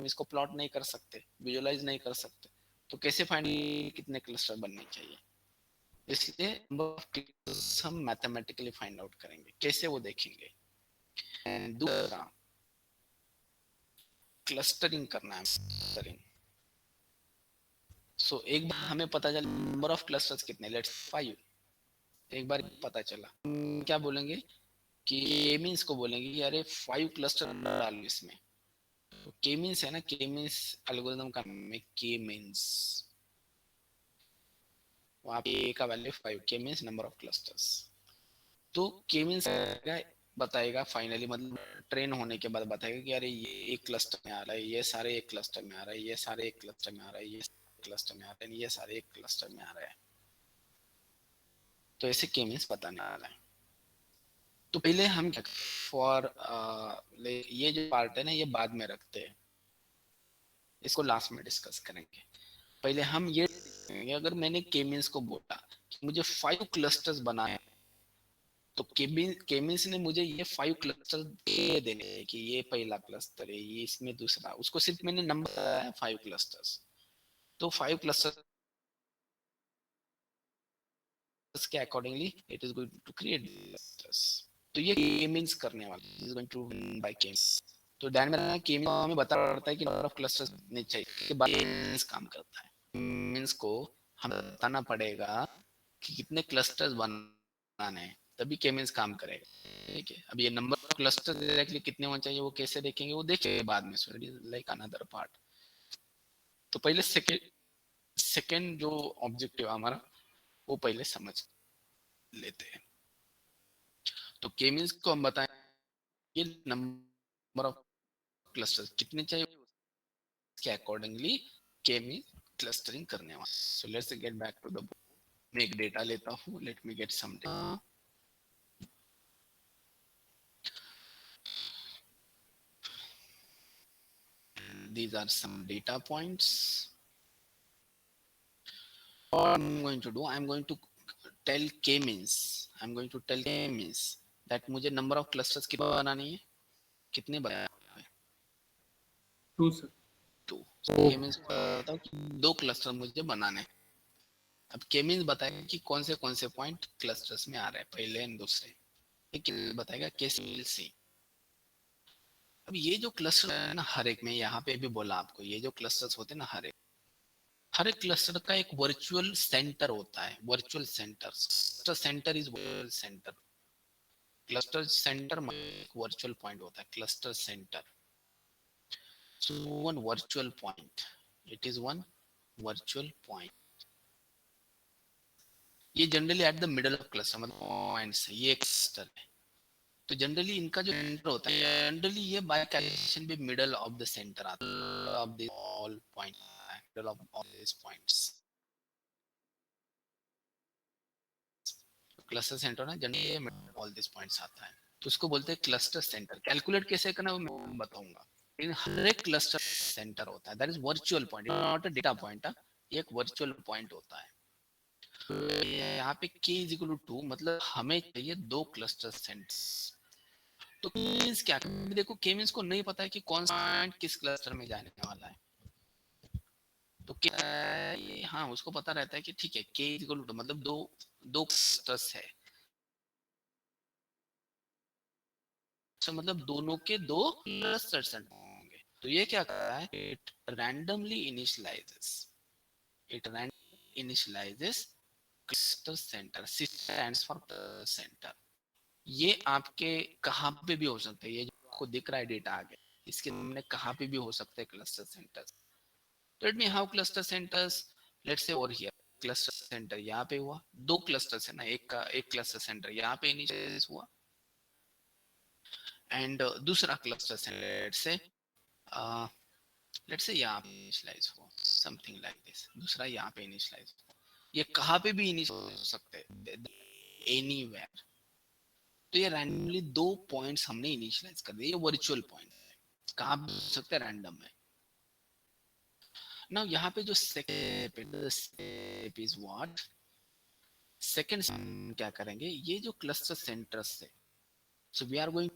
इसको प्लॉट नहीं कर सकते, विजुअलाइज नहीं कर सकते, तो कैसे फाइंड कितने क्लस्टर बनने चाहिए. इसलिए नंबर ऑफ क्लस्टर्स हम मैथमेटिकली फाइंड आउट करेंगे. कैसे वो देखेंगे. दूसरा क्लस्टरिंग करना है. क्लस्टरिंग. सो एक बार हमें पता चला नंबर ऑफ क्लस्टर्स कितने, लेट्स 5. एक बार पता चला, क्या बोलेंगे कि के मींस को बोलेंगे कि अरे 5 क्लस्टर डालो इसमें. तो के मींस है ना, के मींस एल्गोरिथम का नाम है के मींस. वहां पे ए का वैल्यू 5, के मींस नंबर ऑफ क्लस्टर्स. तो के मींस बताएगा फाइनली, मतलब ट्रेन होने के बाद बताएगा कि अरे ये एक क्लस्टर में आ रहा है, ये सारे एक क्लस्टर में आ रहा है, ये सारे एक क्लस्टर में आ रहा है, ये क्लस्टर में आ रहा है, ये सारे एक क्लस्टर में आ रहा है. तो ऐसे के मींस बताने वाला है. तो पहले हम फॉर ये जो पार्ट है ना ये बाद में रखते हैं, इसको लास्ट में डिस्कस करेंगे. पहले हम ये अगर मैंने के मींस को बोला कि मुझे 5 क्लस्टर्स बनाए, तो के मींस ने मुझे ये 5 क्लस्टर दे देने हैं कि ये पहला क्लस्टर है, ये इसमें दूसरा, उसको सिर्फ मैंने नंबर बताया है 5 क्लस्टर्स. तो 5 क्लस्टर्स के accordingly it is going to create clusters. तो ये के मींस करने वाला is going to win by K. तो ध्यान में रखना, के मींस हमें बता पड़ता है कि नंबर ऑफ क्लस्टर्स नहीं चाहिए, के बाद मींस काम करता है. मींस को हमें बताना पड़ेगा कि कितने क्लस्टर्स बनाने हैं, तभी के मींस काम करेगा. ठीक है. अब ये नंबर ऑफ क्लस्टर्स डायरेक्टली कितने होने चाहिए वो कैसे देखेंगे, वो देखेंगे बाद में. So it is like another part. तो पहले सेकंड जो ऑब्जेक्टिव हमारा वो पहले समझ लेते हैं. तो के मींस को हम बताएं ये नंबर ऑफ क्लस्टर्स कितने चाहिए, इसके अकॉर्डिंगली के मींस क्लस्टरिंग करने वाला. So let's get back to the book. मैं एक डेटा लेता हूँ, let me get some data. These are some data points. What I'm going to do, I'm going to tell k means, I'm going to tell k means that मुझे number of clusters कितने बनानी है, कितने बनाने हैं. 2 sir. 2. k means बताओ कि 2 cluster मुझे बनाने हैं. अब k means बताएगा कि कौन से पॉइंट क्लस्टर्स में आ रहे हैं, पहले एंड दूसरे. ठीक है, बताएगा कैसे. अब ये जो क्लस्टर है ना, हर एक में यहाँ पे भी बोला आपको, ये जो क्लस्टर्स होते हैं ना, हर एक क्लस्टर का एक वर्चुअल सेंटर होता है. Virtual centre, cluster centre is virtual centre. Cluster centre एक वर्चुअल पॉइंट होता है, cluster centre. So one virtual point, it is one virtual point. ये generally at the middle of cluster, मतलब points, ये cluster है. तो जनरली इनका जो सेंटर होता है, जनरली ये बाय कैलकुलेशन भी मिडल ऑफ द सेंटर आता है, of the all point. of all these points. Cluster centre ना जनरली ऑल दिस पॉइंट्स आता है, तो उसको बोलते हैं क्लस्टर सेंटर। कैलकुलेट कैसे करना वो मैं बताऊंगा, लेकिन हर एक क्लस्टर सेंटर होता है, that is virtual point, not a data point. ये एक वर्चुअल पॉइंट होता है। तो यहाँ पे k इज इक्वल टू 2, मतलब हमें चाहिए 2 क्लस्टर सेंटर्स। तो मींस क्या, देखो k मींस को नहीं पता है कि कौन सा पॉइंट किस क्लस्टर में जाने वाला है, तो k हाँ उसको पता रहता है कि ठीक है k इज इक्वल टू मतलब दो क्लस्टर्स है, तो मतलब दोनों के 2 क्लस्टर सेंटर होंगे। तो ये क्या कर रहा है, it randomly initialises cluster centre, C stands for centre. ये आपके कहाँ पे भी हो सकते हैं, ये जो आपको दिख रहा है डेटा आगे, इसके सामने कहाँ पे भी हो सकते हैं cluster centres. Late me have cluster centres, let's say over here cluster centre यहाँ पे हुआ, 2 क्लस्टर्स है ना, एक क्लस्टर सेंटर यहाँ पे इनिशियलाइज हुआ, एंड दूसरा क्लस्टर सेंटर लेट्स से यहाँ पे इनिशियलाइज हुआ, समथिंग लाइक दिस, दूसरा यहाँ पे इनिशियलाइज हुआ। ये कहाँ पे भी इनिशियलाइज हो सकते हैं, एनीवेयर। तो ये रैंडमली 2 पॉइंट्स हमने इनिशियलाइज कर दिए, ये वर्चुअल पॉइंट है, कहाँ भी हो सकते हैं, रैंडम है। नाउ यहाँ पे जो second step is what, second क्या करेंगे, ये जो क्लस्टर सेंटर्स है, so we are going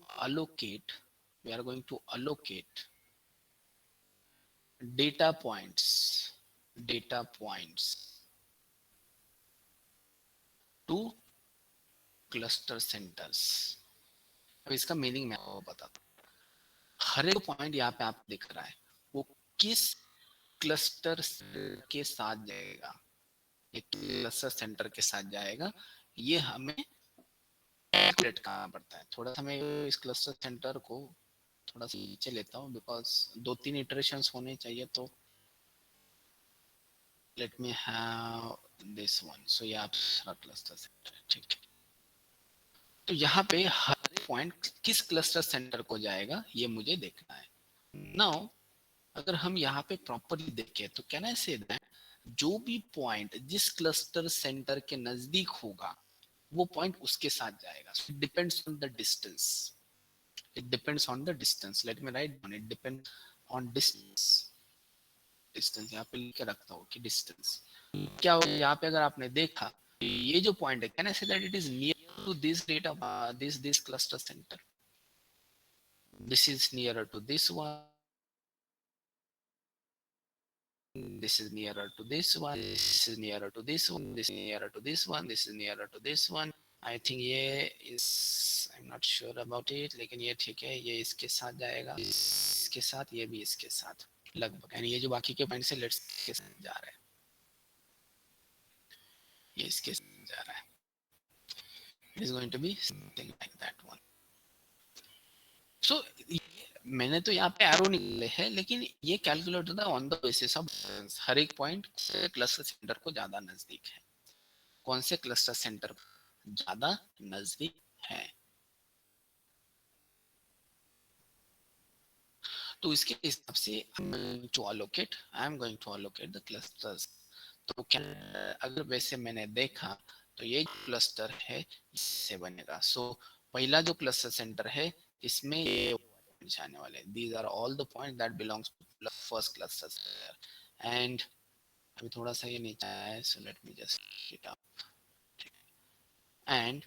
to allocate data points to cluster centers। अब इसका मीनिंग मैं आपको बताता हूँ। हर एक पॉइंट यहाँ पे आप दिख रहा है, वो किस क्लस्टर के साथ जाएगा, एक क्लस्टर सेंटर के साथ जाएगा, ये हमें कैलकुलेट करना पड़ता है। थोड़ा सा मैं इस क्लस्टर सेंटर को थोड़ा सा नीचे लेता हूँ, बिकॉज 2-3 इटरेशंस होने चाहिए। तो let me have this one, so ये आपका क्लस्टर सेंटर है, ठीक है। तो यहाँ पे हर पॉइंट किस क्लस्टर सेंटर को जाएगा ये मुझे देखना है। नाउ अगर हम यहाँ पे प्रॉपरली देखें तो कैन आई से दैट जो भी पॉइंट जिस क्लस्टर सेंटर के नजदीक होगा वो पॉइंट उसके साथ जाएगा। So it depends on the distance. It depends on the distance. Let me write down. It depends on distance. Distance यहाँ पे लिख के रखता हूँ कि distance क्या हो। यहाँ पे अगर आपने देखा ये जो पॉइंट है, can I say that it is near to this data this cluster center? This is nearer to this one. This is nearer to this one. This is nearer to this one. This is nearer to this one. This is nearer to this one. I think ये is I'm not sure about it, लेकिन ये ठीक है, ये इसके साथ जाएगा, इसके साथ, ये भी इसके साथ लगभग, यानी ये जो बाकी के पॉइंट से लेट्स के साथ जा रहा है, ये इसके साथ जा रहा है। It is going to be something like that one. So मैंने तो यहाँ पे एरो निकले हैं, लेकिन ये कैलकुलेट होता है on the basis of her एक पॉइंट क्लस्टर सेंटर को ज्यादा नजदीक है, कौन से क्लस्टर सेंटर ज्यादा नजदीक है। तो इसके हिसाब से I am going to allocate the clusters. तो क्या अगर वैसे मैंने देखा तो ये क्लस्टर है इससे बनेगा। सो पहला जो क्लस्टर सेंटर है इसमें ये जाने वाले, these are all the points that belongs to first cluster and अभी थोड़ा सा ये नीचे है, so let me just it up and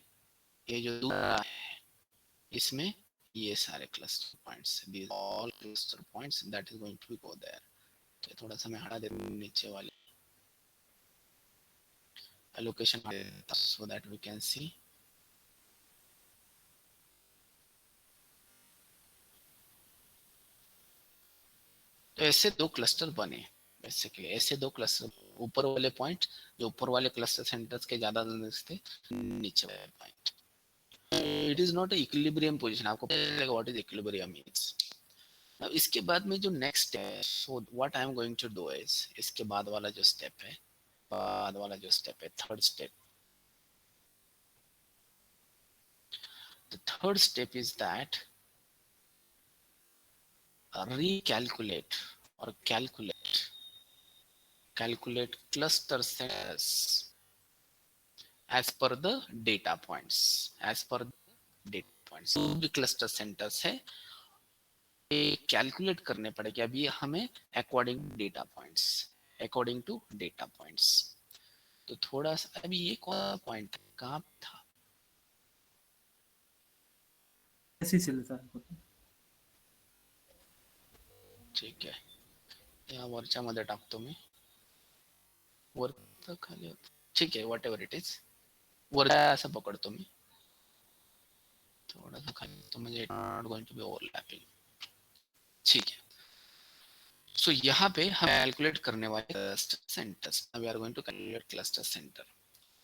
ये जो दूसरा है इसमें ये सारे cluster points, these all cluster points that is going to go there। तो थोड़ा सा मैं हटा देता हूँ नीचे वाले allocation so that we can see। तो ऐसे 2 क्लस्टर बने, बेसिकली ऐसे 2 क्लस्टर, ऊपर वाले पॉइंट जो ऊपर वाले क्लस्टर सेंटर्स के ज्यादा नजदीक थे, नीचे वाले point. It is not equilibrium position, आपको पता चलेगा व्हाट इज इक्विलिब्रियम मींस। अब इसके बाद में जो नेक्स्ट है, so what I am going to do is, इसके बाद वाला जो स्टेप है, third step, the third step is that recalculate or calculate calculate cluster centers as per the data points. As per the data points, जो भी cluster centers है ये calculate करने पड़ेंगे अभी हमें according data points, according to data points. तो थोड़ा सा अभी ये कौन पॉइंट कहाँ था? ऐसे ही चलता है। ठीक आहे, या वरच्यामध्ये टाकतो मी, वर तर खाली होतं, ठीक आहे, वॉट एव्हर इट इज, वर असं पकडतो मी, थोडासा खाली तो म्हणजे not going to be overlapping, ठीक है। सो यहाँ पे हम कैलकुलेट करने वाले cluster centres, we are going to calculate cluster centre.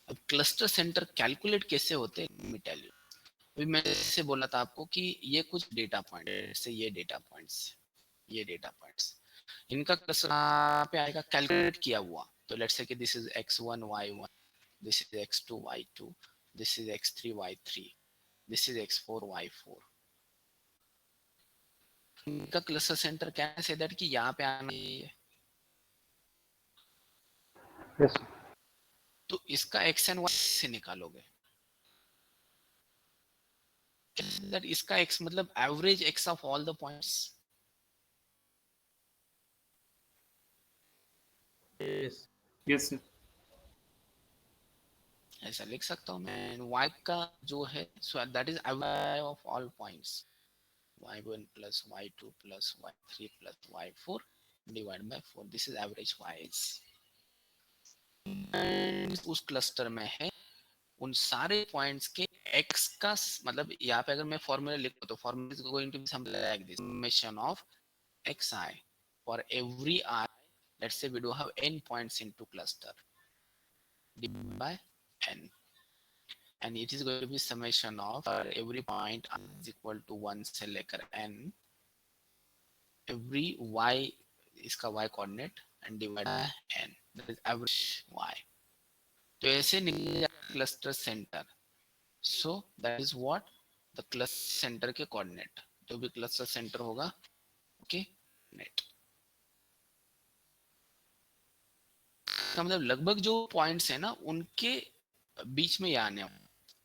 अब क्लस्टर सेंटर कैलकुलेट कैसे होते हैं, लेट मी टेल यू। अभी मैंने जैसे बोला था आपको कि ये कुछ डेटा पॉइंट है, जैसे ये डेटा पॉइंट्स, ये डेटा पॉइंट्स, इनका क्लस्टर पे आएगा कैलकुलेट किया हुआ। तो लेट्स से कि this is x1 y1, this is x2 y2, this is x3 y3, this is x4 y4। इनका क्लस्टर सेंटर कैसे दैट कि यहाँ पे आना है। yes तो इसका x एंड y से निकालोगे, दैट इसका x मतलब average x of all the points. yes yes sir ऐसा लिख सकता हूँ मैं। y का जो है सो that is average of all points, y1 plus y2 plus y3 plus y4 divided by 4, this is average y's। उस क्लस्टर में है उन सारे पॉइंट्स के x का मतलब यहाँ पे अगर मैं फॉर्मूला लिखूं तो formula is going to be something like this, summation of xi for every I, let's say we do have n points into cluster divided by n, and it is going to be summation of for every point I is equal to 1 से लेकर n, every y इसका y coordinate and divide by n, that is average y। तो ऐसे निकल cluster centre. So that is what the cluster centre के coordinate, जो भी cluster centre होगा ओके नेट का मतलब लगभग जो पॉइंट्स है ना उनके बीच में आने।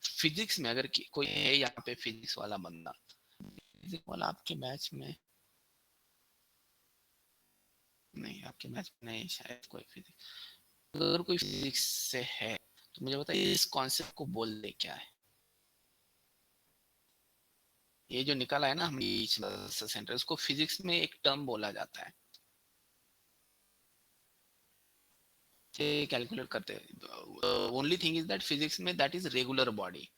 फिजिक्स में अगर कोई है यहाँ पे फिजिक्स वाला बंदा, फिजिक्स वाला आपके बैच में नहीं, आपके बैच में नहीं शायद कोई फिजिक्स, अगर कोई फिजिक्स से है तो मुझे बताइए इस कॉन्सेप्ट को बोल दे क्या है। ये जो निकाला है ना हम बीच सेंटर, उसको फिजिक्स में एक टर्म बोला जाता है, कैलकुलेट करते हैं। Only thing is that physics में दैट इज रेगुलर बॉडी,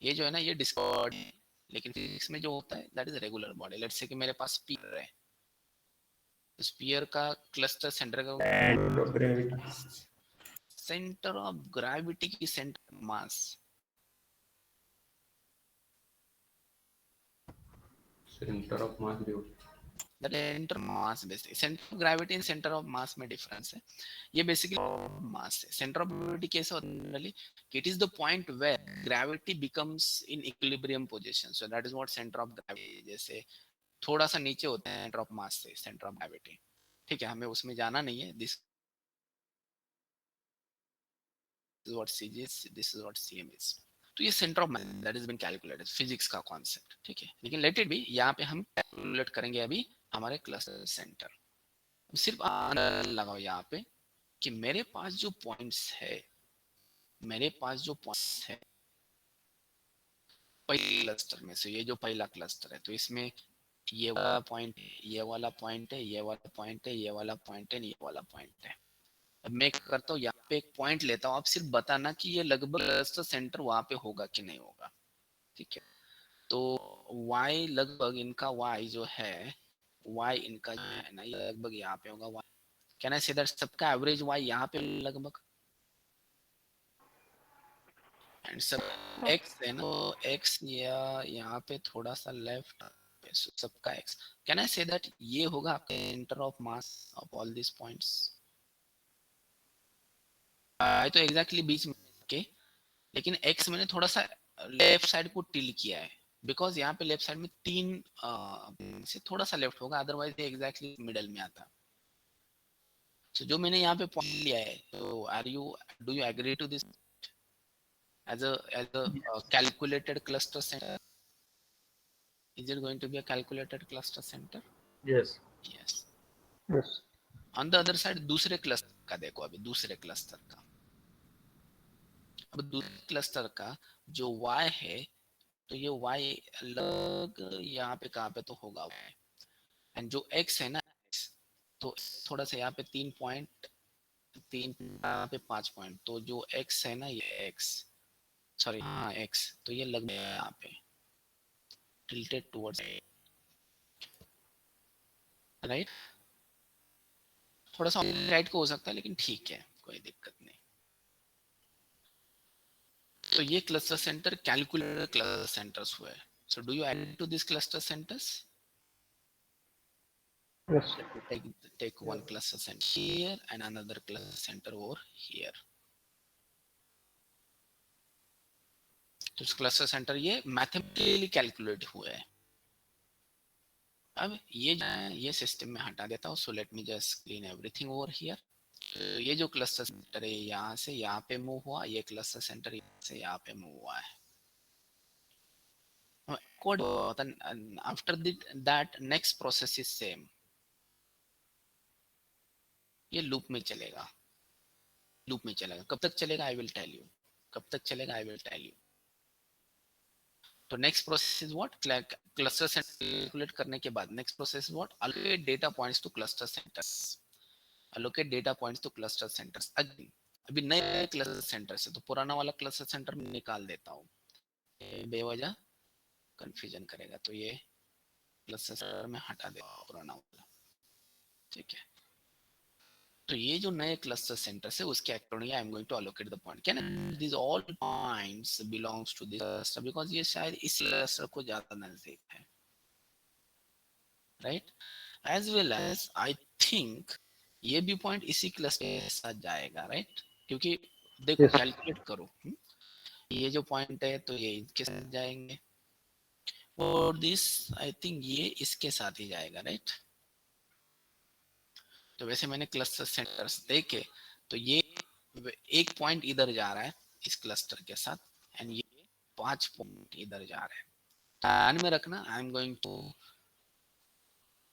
ये जो है ना ये डिस्कॉर्ड, लेकिन फिजिक्स में जो होता है that is regular body. Let's say कि मेरे पास स्फीयर है, स्फीयर का क्लस्टर सेंटर का सेंटर ऑफ ग्रेविटी की centre mass, center of mass भी that centre mass basically, centre of gravity and centre of मास में डिफरेंस है। ये बेसिकली मास है। सेंटर ऑफ ग्रेविटी कैसे होता है generally, it is the point where gravity becomes in equilibrium position, so that is what centre of gravity. जैसे थोड़ा सा नीचे होता है सेंटर ऑफ मास से सेंटर ऑफ ग्रेविटी, ठीक है, हमें उसमें जाना नहीं है। This is what CG is, this is what CM is। तो ये centre of mass that is been calculated, physics का कॉन्सेप्ट, ठीक है। लेकिन लेट इट बी, यहाँ पे हम कैलकुलेट करेंगे अभी हमारे क्लस्टर सेंटर। सिर्फ लगाओ यहाँ पे कि मेरे पास जो पॉइंट्स है, मेरे पास जो पॉइंट्स है पहले क्लस्टर में से, ये जो पहला क्लस्टर है तो इसमें ये वाला पॉइंट, ये वाला पॉइंट है, ये वाला पॉइंट है, ये वाला पॉइंट है, ये वाला पॉइंट है। अब मैं करता हूँ यहाँ पे एक पॉइंट लेता हूँ, आप सिर्फ बताना कि ये लगभग क्लस्टर सेंटर वहां पे होगा कि नहीं होगा, ठीक है। तो y लगभग इनका y जो है, y इनका जो है ना ये लगभग यहाँ पे होगा y, can I say that सबका एवरेज y यहाँ पे लगभग, एंड सब x है ना, तो x या यहाँ पे थोड़ा सा लेफ्ट पे, सबका x, can I say that ये होगा आपका centre of mass of all this points. तो एग्जैक्टली बीच में के, लेकिन x मैंने थोड़ा सा लेफ्ट साइड को टिल किया है, बिकॉज यहाँ पे लेफ्ट साइड में 3 से थोड़ा सा लेफ्ट होगा, अदरवाइज ये एग्जैक्टली मिडल में आता। तो जो मैंने यहाँ पे पॉइंट लिया है, तो do you agree to this as a calculated cluster center? Is it going to be a calculated cluster center? Yes. Yes. Yes. On the other side, दूसरे क्लस्टर का देखो, अभी दूसरे क्लस्टर का, अब दूसरे क्लस्टर का जो y है, तो ये y अलग यहाँ पे कहाँ पे तो होगा y, एंड जो x है ना x, तो थोड़ा सा यहाँ पे 3.3, यहाँ पे 5 पॉइंट, तो जो x है ना ये x, सॉरी हाँ x, तो ये लग गया यहाँ पे tilted towards राइट, थोड़ा सा राइट को हो सकता है लेकिन ठीक है, कोई दिक्कत नहीं। तो ये cluster centre calculated cluster centres हुए। So do you add to this cluster centres? Yes. Take one cluster center here and another cluster center over here. तो क्लस्टर सेंटर ये मैथमेटिकली कैलकुलेट हुआ है। अब ये सिस्टम में हटा देता हूँ। So let me just clean everything over here. ये जो क्लस्टर सेंटर है यहाँ से यहाँ पे मूव हुआ, ये क्लस्टर सेंटर यहाँ से यहाँ पे मूव हुआ है। Code after that next process is same, ये लूप में चलेगा, लूप में चलेगा। कब तक चलेगा आई विल टेल यू, कब तक चलेगा आई विल टेल यू। तो next process is what, cluster centre calculate करने के बाद next process is what, allocate data points to cluster centers, allocate data points to cluster centers। अभी नए cluster centre से, तो पुराना वाला क्लस्टर सेंटर में निकाल देता हूँ, बेवजह कंफ्यूजन करेगा, तो ये क्लस्टर सेंटर में हटा देता हूँ पुराना वाला, ठीक है। तो ये जो नए क्लस्टर सेंटर है उसके according I am going to allocate the point. Can this all points belongs to this cluster, because ये शायद इस क्लस्टर को ज्यादा नजदीक है, right. As well as I think ये भी पॉइंट इसी क्लस्टर के साथ जाएगा, राइट, क्योंकि देखो Yes. कैलकुलेट करो, ये जो पॉइंट है तो ये इसके साथ जाएंगे, और दिस आई थिंक ये इसके साथ ही जाएगा, राइट। तो वैसे मैंने क्लस्टर सेंटर्स देखे, तो ये एक पॉइंट इधर जा रहा है इस क्लस्टर के साथ, एंड ये 5 पॉइंट इधर जा रहे हैं। ध्यान में रखना, I am going to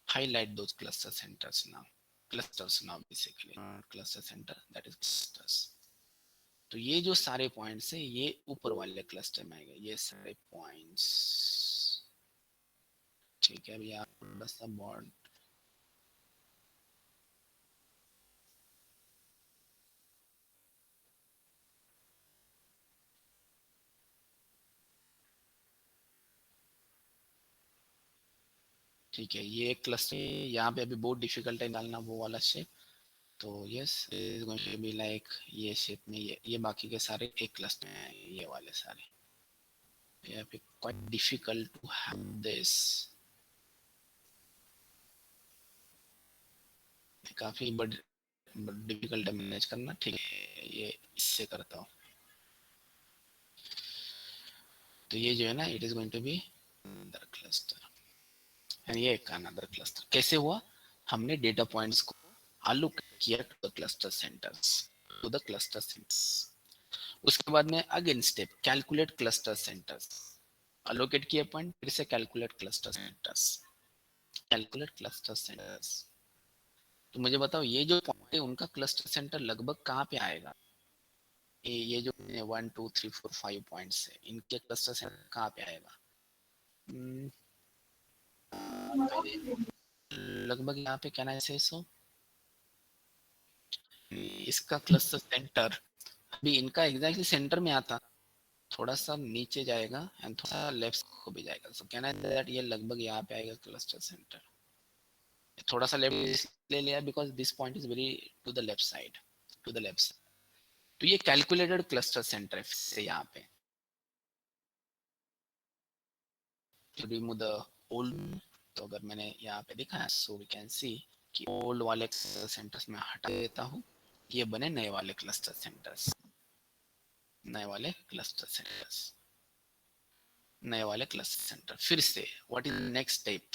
highlight those cluster centres now, clusters now basically cluster centre that is clusters. तो ये जो सारे पॉइंट्स है ये ऊपर वाले क्लस्टर में आएंगे, ये सारे पॉइंट्स, ठीक है। अभी आप थोड़ा सा बोर्ड, ठीक है। ये क्लस्टर यहाँ पे अभी बहुत डिफिकल्ट है डालना वो वाला शेप, तो yes is going to be like ये शेप में, ये बाकी के सारे एक क्लस्टर में हैं, ये वाले सारे, यहाँ पे quite difficult to have this, काफी डिफिकल्ट है मैनेज करना, ठीक है। ये इससे करता हूँ, तो ये जो है ना it is going to be another cluster, and ये एक अनदर क्लस्टर। कैसे हुआ, हमने डेटा पॉइंट्स को allocate किया to the cluster centres, to the cluster centres. उसके बाद में again step calculate cluster centres, allocate किया पॉइंट, फिर से calculate cluster centres, calculate cluster centres. तो मुझे बताओ ये जो पॉइंट है उनका क्लस्टर सेंटर लगभग कहाँ पे आएगा, ये जो 1 2 3 4 5 पॉइंट्स है, इनके क्लस्टर सेंटर कहाँ पे आएगा, लगभग यहाँ पे, कहना है सो इसका क्लस्टर सेंटर अभी इनका एग्जैक्टली सेंटर में आता, थोड़ा सा नीचे जाएगा एंड थोड़ा लेफ्ट को भी जाएगा। सो कहना है दैट ये लगभग यहाँ पे आएगा क्लस्टर सेंटर। थोड़ा सा लेफ्ट ले लिया because this point is very to the left side, to the left side. तो ये कैलकुलेटेड क्लस्टर सेंटर है से यहाँ पे। to remove the old, तो अगर मैंने यहाँ पे देखा है सो वी कैन सी कि ओल्ड वाले क्लस्टर सेंटर्स में हटा देता हूँ, ये बने नए वाले क्लस्टर सेंटर्स, नए वाले क्लस्टर सेंटर्स, नए वाले क्लस्टर सेंटर। फिर से what is next step,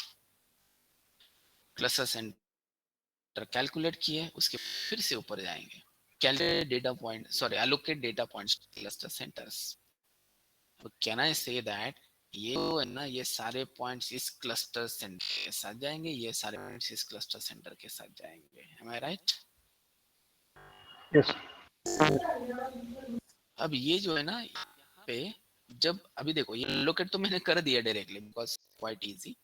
cluster centre calculate किए, उसके फिर से ऊपर जाएंगे, calculate data point, sorry allocate data points cluster centres. Can I say that ये जो है ना, ये सारे पॉइंट्स इस क्लस्टर सेंटर के साथ जाएंगे, ये सारे पॉइंट्स इस क्लस्टर सेंटर के साथ जाएंगे। एम आई राइट? Yes. अब ये जो है ना, यहाँ पे जब अभी देखो ये लोकेट तो मैंने कर दिया डायरेक्टली बिकॉज क्वाइट इजी।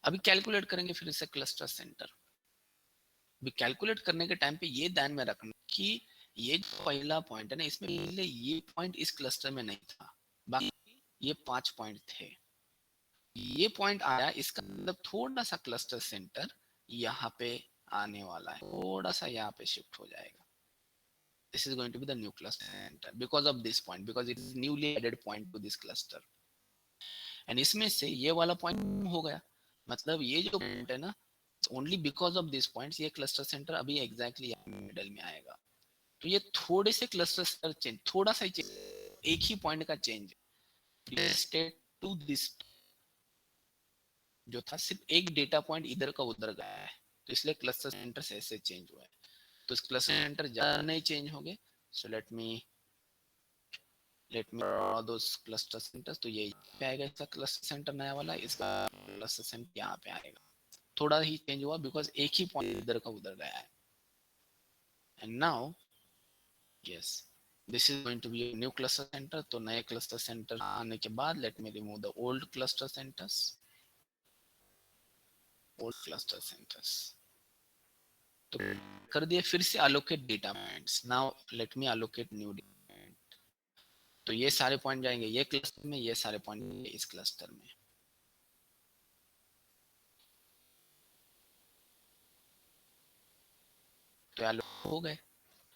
अभी कैलकुलेट करेंगे फिर से क्लस्टर सेंटर। अभी कैलकुलेट करने के टाइम पे ये ध्यान में रखना कि ये जो पहला पॉइंट है ना, इसमें पहले ये पॉइंट इस क्लस्टर में नहीं था, बाकी ये 5 पॉइंट थे। ये पॉइंट आया, इसका मतलब थोड़ा सा क्लस्टर सेंटर यहाँ पे आने वाला है, थोड़ा सा यहाँ पे शिफ्ट हो जाएगा। This is going to be the new cluster center because of this point, because it is newly added point to this cluster. And इसमें से ये वाला पॉइंट हो गया, मतलब ये जो पॉइंट है ना, only because of this points ये क्लस्टर सेंटर अभी एग्जैक्टली मिडल में आएगा। तो ये थोड़े से क्लस्टर सेंटर चेंज, थोड़ा सा चेंज, एक ही पॉइंट का चेंज स्टेट टू दिस, जो था सिर्फ एक डेटा पॉइंट इधर का उधर गया है, तो इसलिए क्लस्टर सेंटर ऐसे चेंज हुआ है। तो इस क्लस्टर सेंटर ज्यादा नहीं चेंज हो गए। सो लेट मी ड्रॉ दोस क्लस्टर सेंटर्स। तो ये पे आएगा इसका क्लस्टर सेंटर नया वाला, इसका क्लस्टर सेंटर यहाँ पे आएगा। थोड़ा ही चेंज हुआ बिकॉज एक ही पॉइंट इधर का उधर गया है। And now yes, this is going to be new cluster centre. तो नए क्लस्टर सेंटर आने के बाद let me remove the old cluster centres, old cluster centres. तो कर दिए, फिर से allocate data points. Now let me allocate new data point. तो ये सारे पॉइंट जाएंगे ये क्लस्टर में, ये सारे पॉइंट इस क्लस्टर में। तो allocate हो गए।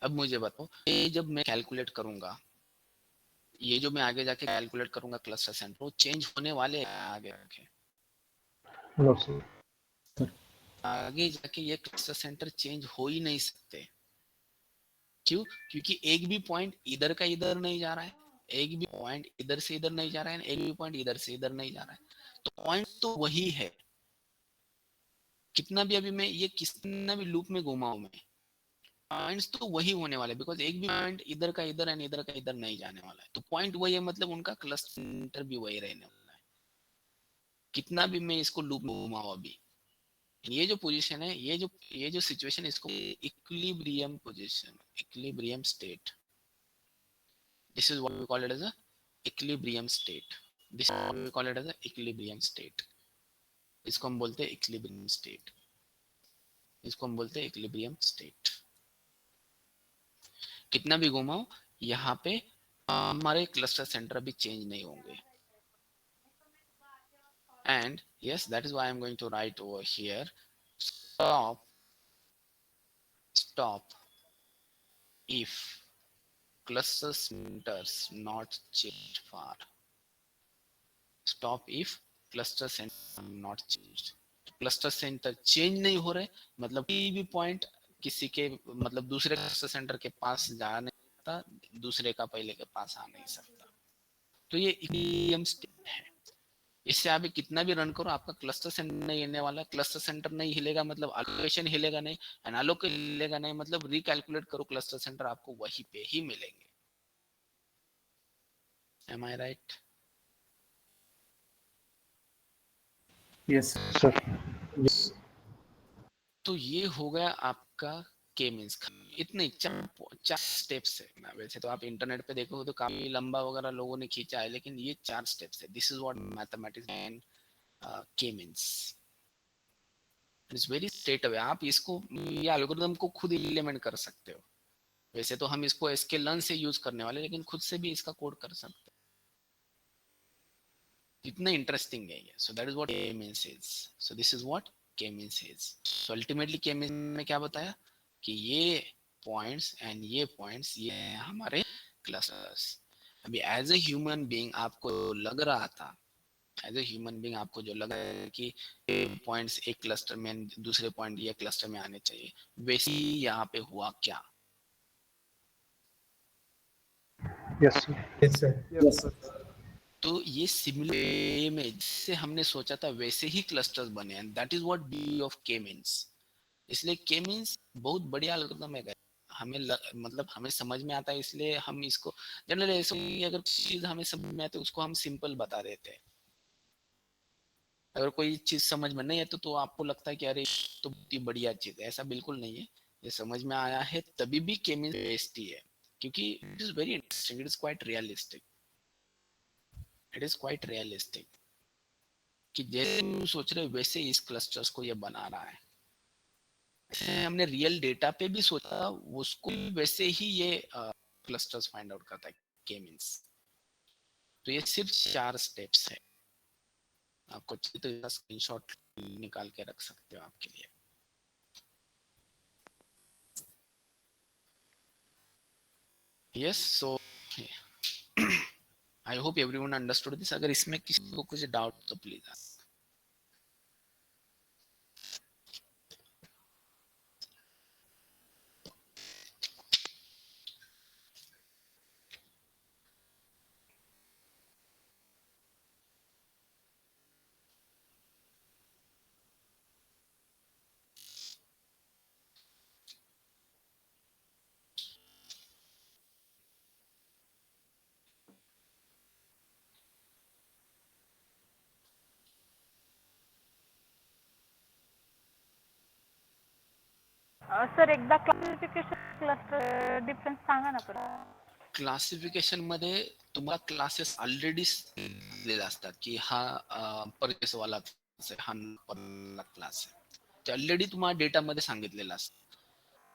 अब मुझे बताओ, ये जब मैं कैलकुलेट करूंगा, ये जो मैं आगे जाके कैलकुलेट करूंगा क्लस्टर सेंटर, वो चेंज होने वाले हैं आगे जाके? No, sir. आगे जाके ये क्लस्टर सेंटर चेंज हो ही नहीं सकते। क्यों? क्योंकि एक भी पॉइंट इधर का इधर नहीं जा रहा है, एक भी पॉइंट इधर से इधर नहीं जा रहा है, एक भी पॉइंट इधर से इधर नहीं जा रहा है। तो पॉइंट तो वही है, कितना भी अभी मैं ये कितना भी लूप में घुमाऊं मैं, पॉइंट्स तो वही होने वाले, बिकॉज एक भी पॉइंट इधर का इधर एंड इधर का इधर नहीं जाने वाला है। तो पॉइंट वही है, मतलब उनका क्लस्टर सेंटर भी वही रहने वाला है, कितना भी मैं इसको लूप में घुमाऊं। अभी ये जो पोजीशन है, ये जो सिचुएशन है, इसको equilibrium position, equilibrium state, this is what we call it as a equilibrium state. This is what we call it as a equilibrium state. इसको हम बोलते हैं इक्विलिब्रियम स्टेट, इसको हम बोलते हैं इक्विलिब्रियम स्टेट। कितना भी घुमाओ यहाँ पे हमारे क्लस्टर सेंटर अभी चेंज नहीं होंगे। And yes, that is why I'm going to write over here, stop if cluster centers not changed far, stop if cluster center not changed। Cluster centre change नहीं हो रहे, मतलब कोई भी पॉइंट किसी के मतलब दूसरे क्लस्टर सेंटर के पास जा नहीं सकता, दूसरे का पहले के पास आ नहीं सकता। तो ये इक्विलिब्रियम स्टेट है। इससे आप कितना भी रन करो, आपका क्लस्टर सेंटर नहीं हिलने वाला। क्लस्टर सेंटर नहीं हिलेगा मतलब एलोकेशन हिलेगा नहीं, एंड एलोकेशन हिलेगा नहीं मतलब रिकैलकुलेट करो क्लस्टर सेंटर आपको वहीं पे ही मिलेंगे। एम आई राइट? Yes Sir. तो ये हो गया आपका के मींस। इतने चार स्टेप्स है ना, वैसे तो आप इंटरनेट पे देखो तो काफी लंबा वगैरह लोगों ने खींचा है, लेकिन ये 4 स्टेप्स है। This is what mathematics and के means. It's very straight away. आप इसको ये एल्गोरिथम को खुद इम्प्लीमेंट कर सकते हो। वैसे तो हम इसको sklearn से यूज करने वाले, लेकिन खुद से भी इसका कोड कर सकते हो। इतना इंटरेस्टिंग है ये। सो दैट इज व्हाट के means is. So this is what के मींस इज। सो अल्टीमेटली के मींस में क्या बताया कि ये पॉइंट्स एंड ये पॉइंट्स ये हमारे क्लस्टर्स। अभी एज ए ह्यूमन बीइंग आपको लग रहा था, एज ए ह्यूमन बीइंग आपको जो लगा है कि पॉइंट्स एक क्लस्टर में दूसरे पॉइंट ये क्लस्टर में आने चाहिए, वैसे ही यहाँ पे हुआ क्या? Yes, sir. Yes, sir. Yes तो ये सिमुलेशन में जिससे हमने सोचा था वैसे ही क्लस्टर्स बने, and that is what be of K means. इसलिए के मीन्स बहुत बढ़िया एल्गोरिथम है। मतलब हमें समझ में आता है, इसलिए हम इसको जनरली ऐसे ही, अगर चीज हमें समझ में आती है उसको हम सिंपल बता देते हैं। अगर कोई चीज समझ में नहीं है तो आपको लगता है कि अरे तो बहुत ही बढ़िया चीज है, ऐसा बिल्कुल नहीं है। ये समझ में आया है तभी भी के मीन्स बेस्ट ही है, क्योंकि it is very interesting, it is quite realistic, it is quite realistic कि जैसे हम सोच रहे वैसे इस क्लस्टर्स को ये बना रहा है। हमने रियल डेटा पे भी सोचा, उसको भी वैसे ही ये क्लस्टर्स फाइंड आउट करता है के मींस। तो ये सिर्फ 4 स्टेप्स है। आपको चाहिए तो इसका स्क्रीनशॉट निकाल के रख सकते हो आपके लिए। Yes, so I hope everyone understood this. अगर इसमें किसी को कुछ डाउट तो प्लीज आस्क। सर एकदा क्लासिफिकेशन क्लस्टर डिफरन्स सांगा ना परत. क्लासिफिकेशन मध्ये तुम्हाला क्लासेस ऑलरेडी दिलेले असतात की हा परचेस वाला क्लास आहे, हा वाला क्लास आहे, ते ऑलरेडी तुम्हाला डेटा मध्ये सांगितलेलं असतं.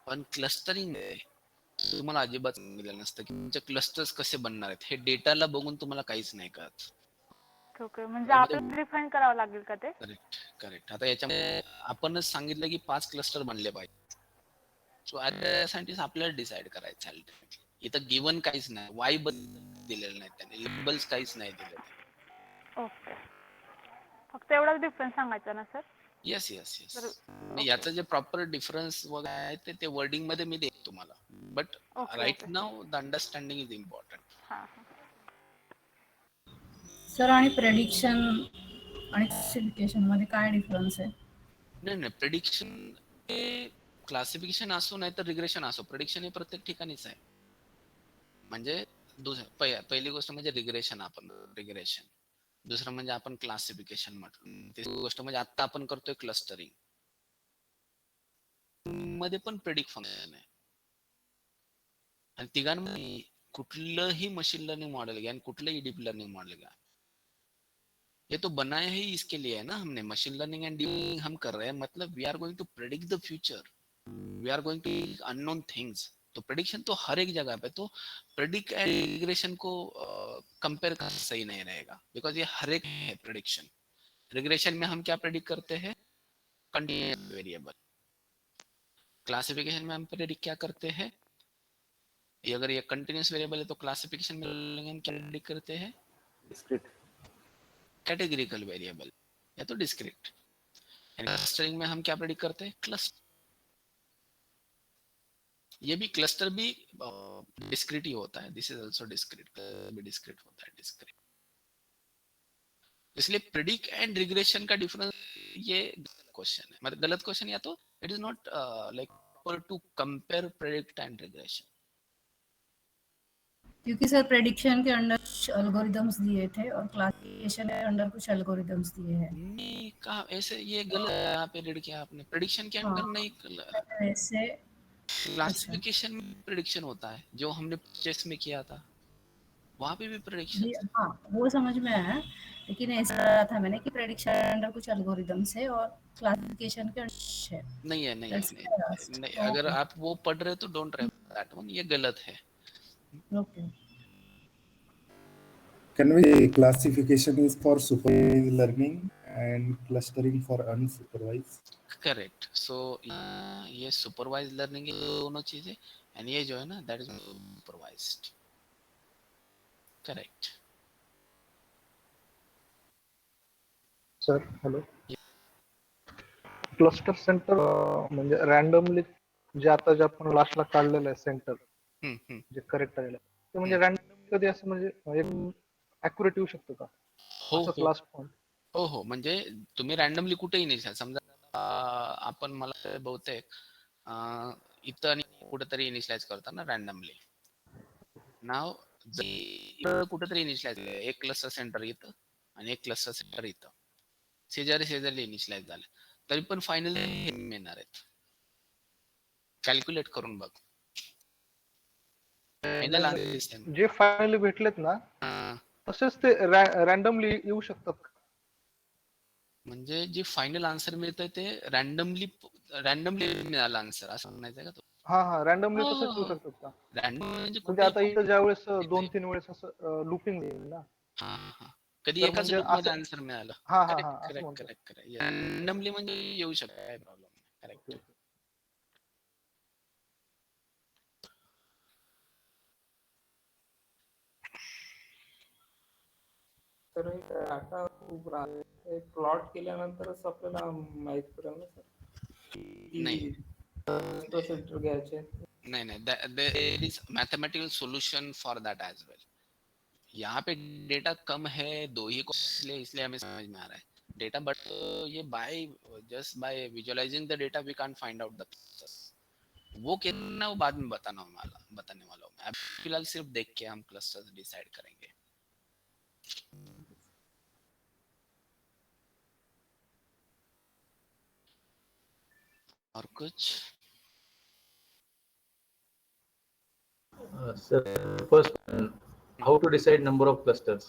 पण क्लस्टरिंग तुम्हाला अजिबात सांगितलेलं नसतं की तुमचे क्लस्टर्स कसे बनणार आहेत. हे डेटाला बघून तुम्हाला काहीच नाही कळत. ओके, म्हणजे आपल्याला डिफाइन करावं लागेल का ते? Correct correct. आता याच्यामध्ये आपणच सांगितलं की 5 क्लस्टर बनले पाहिजे. सो ऍज अ सायंटिस्ट आपल्याला डिसाइड करायचं अल्टिमेटली. इथं गिवन काहीच नाही, वाय दिलेलं नाही, त्याने लेबल्स काहीच नाही दिलेले. ओके, फक्त एवढाच डिफरन्स सांगायचा ना sir? Yes yes yes. Okay. याचा जे प्रॉपर डिफरन्स वगैरे आहे ते वर्डिंग मध्ये मी देतो तुम्हाला, but okay, right okay. Now the understanding is important. हां. सर आणि प्रेडिक्शन आणि क्लासिफिकेशन मध्ये काय डिफरन्स आहे? नाही नाही, प्रेडिक्शन हे क्लासिफिकेशन असो नाही तर रिग्रेशन असो, प्रेडिक्शन हे प्रत्येक ठिकाणीच आहे. म्हणजे पहिली गोष्ट म्हणजे रिग्रेशन, आपण रिग्रेशन. दुसरं म्हणजे आपण क्लासिफिकेशन म्हटलं. तिसरी गोष्ट म्हणजे आता आपण करतोय क्लस्टरिंग, मध्ये पण प्रेडिक्ट फंक्शन आहे. आणि तिघांमध्ये कुठलंही मशीन लर्निंग मॉडेल घ्या आणि कुठलंही डीप लर्निंग मॉडेल घ्या, ये तो बनाया ही इसके लिए है ना हमने. Machine learning and deep learning हम कर रहे हैं, मतलब we are going to predict the future, we are going to unknown things. तो प्रेडिक्शन तो हर एक जगह पे, तो प्रेडिक्ट एंड रिग्रेशन को कंपेयर करना सही नहीं रहेगा, बिकॉज ये हर एक है प्रेडिक्शन. रिग्रेशन में हम क्या प्रेडिक्ट करते हैं? Continuous variable. क्लासिफिकेशन में हम प्रेडिक्ट क्या करते हैं? अगर ये कंटीन्यूअस वेरिएबल है तो क्लासिफिकेशन में हम क्या प्रेडिक्ट करते हैं? डिस्क्रीट. कैटेगरिकल वेरिएबल या तो डिस्क्रीट. क्लस्टरिंग में हम क्या प्रेडिक्ट करते हैं? क्लस्टर. ये भी क्लस्टर भी डिस्क्रीट ही होता है. दिस इज आल्सो डिस्क्रीट, भी डिस्क्रीट होता है, डिस्क्रीट. इसलिए प्रेडिक्ट एंड रिग्रेशन का डिफरेंस, ये क्वेश्चन है, मतलब गलत क्वेश्चन. या तो it is not like to compare predict and regression. क्योंकि सर प्रेडिक्शन के अंडर कुछ एल्गोरिदम्स दिए थे और क्लासिफिकेशन के अंडर कुछ एल्गोरिदम्स दिए हैं. नहीं कहा ऐसे, ये गलत यहाँ पे रीड किया आपने. प्रेडिक्शन के अंडर नहीं, ऐसे क्लासिफिकेशन में प्रेडिक्शन होता है, जो हमने परचेस में किया था वहां पे भी प्रेडिक्शन. हाँ, वो समझ में आया, लेकिन ऐसा रहा था मैंने कि प्रेडिक्शन के अंडर कुछ एल्गोरिदम्स है और क्लासिफिकेशन के अंडर है. नहीं है, नहीं है, That's नहीं, why I asked. नहीं. अगर आप वो पढ़ रहे तो डोंट रेफर दैट वन, ये गलत है. Okay. Can we classification is for supervised learning and clustering for unsupervised? Correct. So ये सुपरवाइज लर्निंग है, दोनों चीजें. एंड ये जो है ना, that is supervised. Correct. Sir hello. Cluster centre म्हणजे रॅन्डमली जे आता जे आपण लास्टला काढलेलं आहे सेंटर, जे करेक्ट आहे ते म्हणजे रॅन्डमली कधी असं म्हणजे एकदम ॲक्युरेट येऊ शकतो का? हो असंच हो लास्ट पॉइंट. हो हो. म्हणजे तुम्ही रॅन्डमली कुठेही नाही, समजा आपण मला बहुतेक इथं आणि कुठेतरी इनिशियलाइज करतो ना रॅन्डमली. नाव कुठेतरी इनिशियलाइज एक क्लस्टर सेंटर इथं आणि एक क्लस्टर सेंटर इथं शेजारी इनिशियलाइज झाले तरी पण फायनल मिळणार आहेत. कॅल्क्युलेट करून बघ. फायनल जे फायनली भेटलेत ना तसेच ते रॅन्डमली येऊ शकतात का? म्हणजे जे फायनल आन्सर मिळतंय ते रॅन्डमली मिळालं आन्सर असं म्हणायचं का तो? हा रॅन्डमली तसेच येऊ शकतात का? रॅन्डम म्हणजे म्हणजे आता इथं ज्या वेळेस कुठे 2-3 वेळेस असं लुपिंग येईल ना, हा कधी तर एकाच म्हणजे लूप असं मध्ये आन्सर मिळालं. हा करेक्ट असं करेक्ट म्हणतो. करेक्ट करेक्ट रॅन्डमली म्हणजे येऊ शकतं, काय प्रॉब्लेम नाही. करेक्ट. तर हे डाटा खूप राहते प्लॉट केल्यानंतरच आपल्याला माहित पडेल ना सर नाही की क्लस्टर सेंटर घ्यायचे. नहीं there is mathematical solution for that as well. यहाँ पे डेटा कम है, 2 ही को इसलिए हमें समझ में आ रहा है डेटा, बट ये just by visualising the data we can't find out the clusters. वो कितना वो बाद में बताने वाला हूँ मैं. अब फिलहाल सिर्फ देख के हम क्लस्टर्स डिसाइड करेंगे. और कुछ Sir, first, how to decide number of clusters?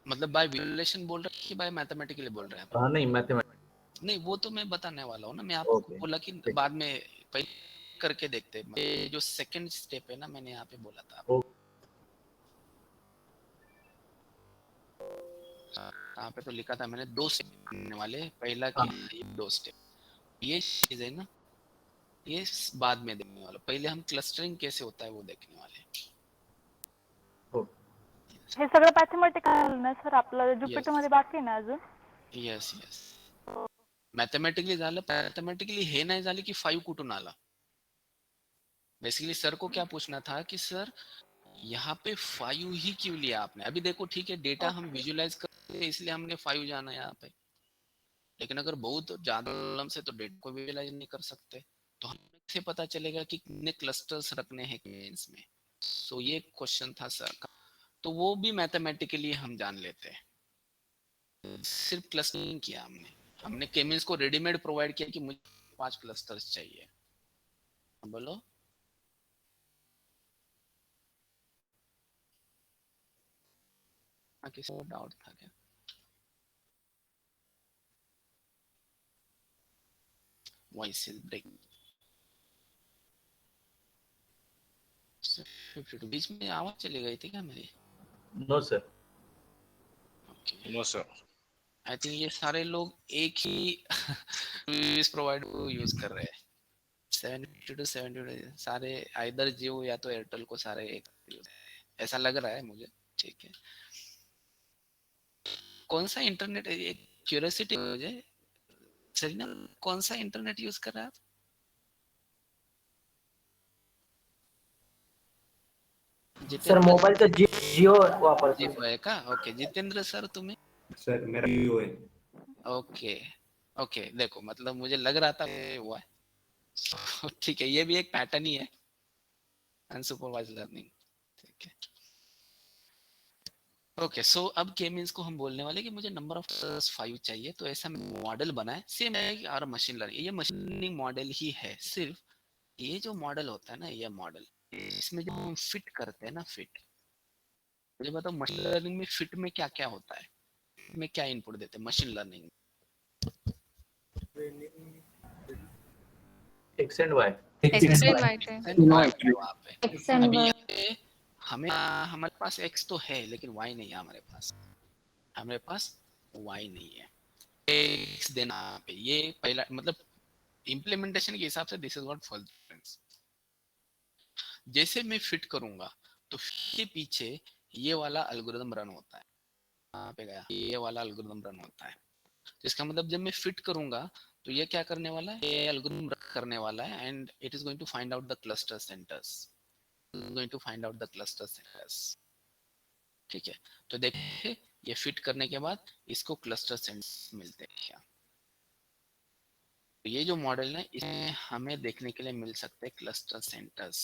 मतलब बाय विजुअलाइजेशन बोल रहे हैं कि बाय मैथमेटिकली बोल रहे हैं आप? नहीं, मैथमेटिक्स. नहीं वो तो मैं बताने वाला हूँ ना. मैं आपको Okay. बोला कि बाद में पहले करके देखते हैं. ये जो सेकंड स्टेप है ना मैंने यहाँ पे बोला था. यहाँ पे तो लिखा था मैंने 2 स्टेप करने वाले. पहला कि 2 स्टेप ये चीज है ना, ये बाद में देखने वाला. पहले हम क्लस्टरिंग कैसे होता है वो देखने वाले. हे सगळं मॅथमॅटिकल ना सर आपलं जुपिटर मध्ये बाकी आहे ना अजून. यस मॅथमॅटिकली झालं. मॅथमॅटिकली हे नाही झालं की 5 कुठून आला. बेसिकली सर को क्या पूछना था कि सर यहाँ पे 5 ही क्यों लिया आपने. अभी देखो ठीक है डेटा हम विजुअलाइज करते हैं इसलिए हमने 5 जाना यहाँ पे, लेकिन अगर बहुत ज्यादा प्रॉब्लम से तो डेटा को विजुअलाइज नहीं कर सकते. तो हमें कैसे पता चलेगा कि कितने क्लस्टर्स रखने हैं केमेंस में. सो ये क्वेश्चन था सर का. तो वो भी मैथमेटिकली हम जान लेते हैं. सिर्फ क्लस्टरिंग किया हमने केमेंस को रेडीमेड प्रोवाइड किया कि मुझे 5 क्लस्टर्स चाहिए. बोलो किसी को डाउट था क्या? Voice is breaking. बीच में आवाज चली गई थी क्या मेरी? No, sir. Okay no sir. I think ये सारे लोग एक ही सर्विस प्रोवाइडर को यूज कर रहे हैं. 72 to 72 सारे आइदर जियो या तो एयरटेल को सारे एक ऐसा लग रहा है मुझे. ठीक है कौन सा इंटरनेट एक क्यूरियोसिटी मुझे सरीना कौन सा इंटरनेट यूज कर रहा है आप? सर मोबाईलचा जिओ वापरतो. जियो है का? ओके जितेंद्र सर तुम्हें? सर मेरा जिओ है. ओके ओके देखो मतलब मुझे लग रहा था हुआ है. ठीक है ये भी एक पैटर्न ही है अनसुपरवाइज्ड लर्निंग. ठीक है ओके सो अब के मींस को हम बोलने वाले कि मुझे नंबर ऑफ 5 चाहिए. तो ऐसा मॉडल बना है सेम है और मशीन लर्निंग. ये मशीन लर्निंग मॉडल ही है. सिर्फ ये जो मॉडल होता है ना ये मॉडल इसमें जब हम फिट करते हैं ना फिट मुझे बताओ मशीन लर्निंग में फिट में क्या क्या होता है. में क्या इनपुट देते हैं मशीन लर्निंग में? X and Y. X and Y थे. वहाँ पे अभी यहाँ पे हमें हमारे पास x तो है लेकिन y नहीं है हमारे पास y नहीं है. x देना पे ये पहला मतलब इम्प्लीमेंटेशन के हिसाब से this is what falls difference. जैसे मैं फिट करूंगा तो के पीछे ये वाला एल्गोरिथम रन होता है. यहाँ पे गया ये वाला एल्गोरिथम रन होता है. इसका मतलब जब मैं फिट करूंगा तो ये क्या करने वाला है ये एल्गोरिथम रन करने वाला है and it is going to find out the cluster centres. ठीक है तो देखिए ये फिट करने के बाद इसको क्लस्टर सेंटर्स मिलते हैं. ये जो मॉडल है इसमें हमें देखने के लिए मिल सकते हैं क्लस्टर सेंटर्स।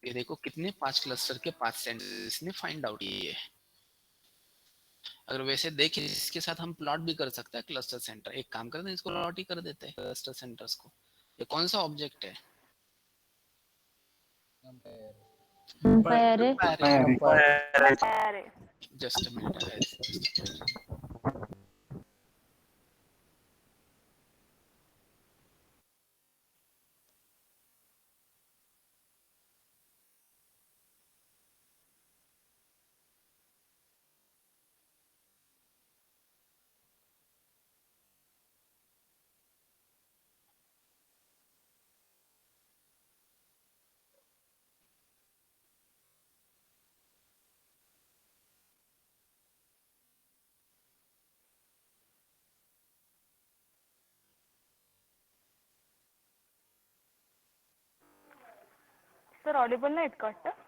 ये देखो कितने 5 क्लस्टर के 5 सेंटर्स इसने फाइंड आउट किए। अगर वैसे देखें इसके साथ हम प्लॉट भी कर सकते हैं क्लस्टर सेंटर। एक काम करते हैं इसको प्लॉट ही कर देते हैं क्लस्टर सेंटर्स को। ये कौन सा ऑब्जेक्ट है? Empire. Empire. Just a minute guys. Sir, audible नाहीत का वाटतं?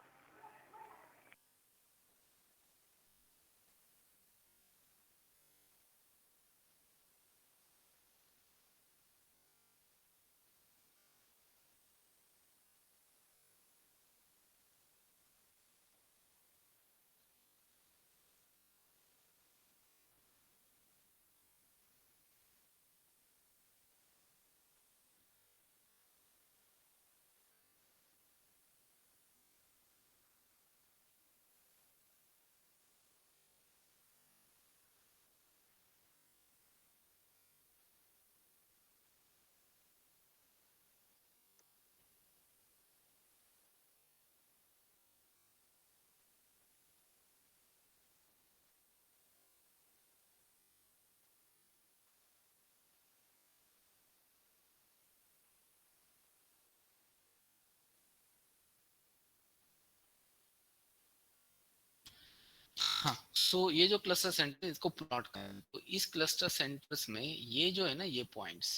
हाँ, सो ये जो क्लस्टर सेंटर इसको प्लॉट करें तो इस क्लस्टर सेंटर्स में ये जो है ना ये पॉइंट्स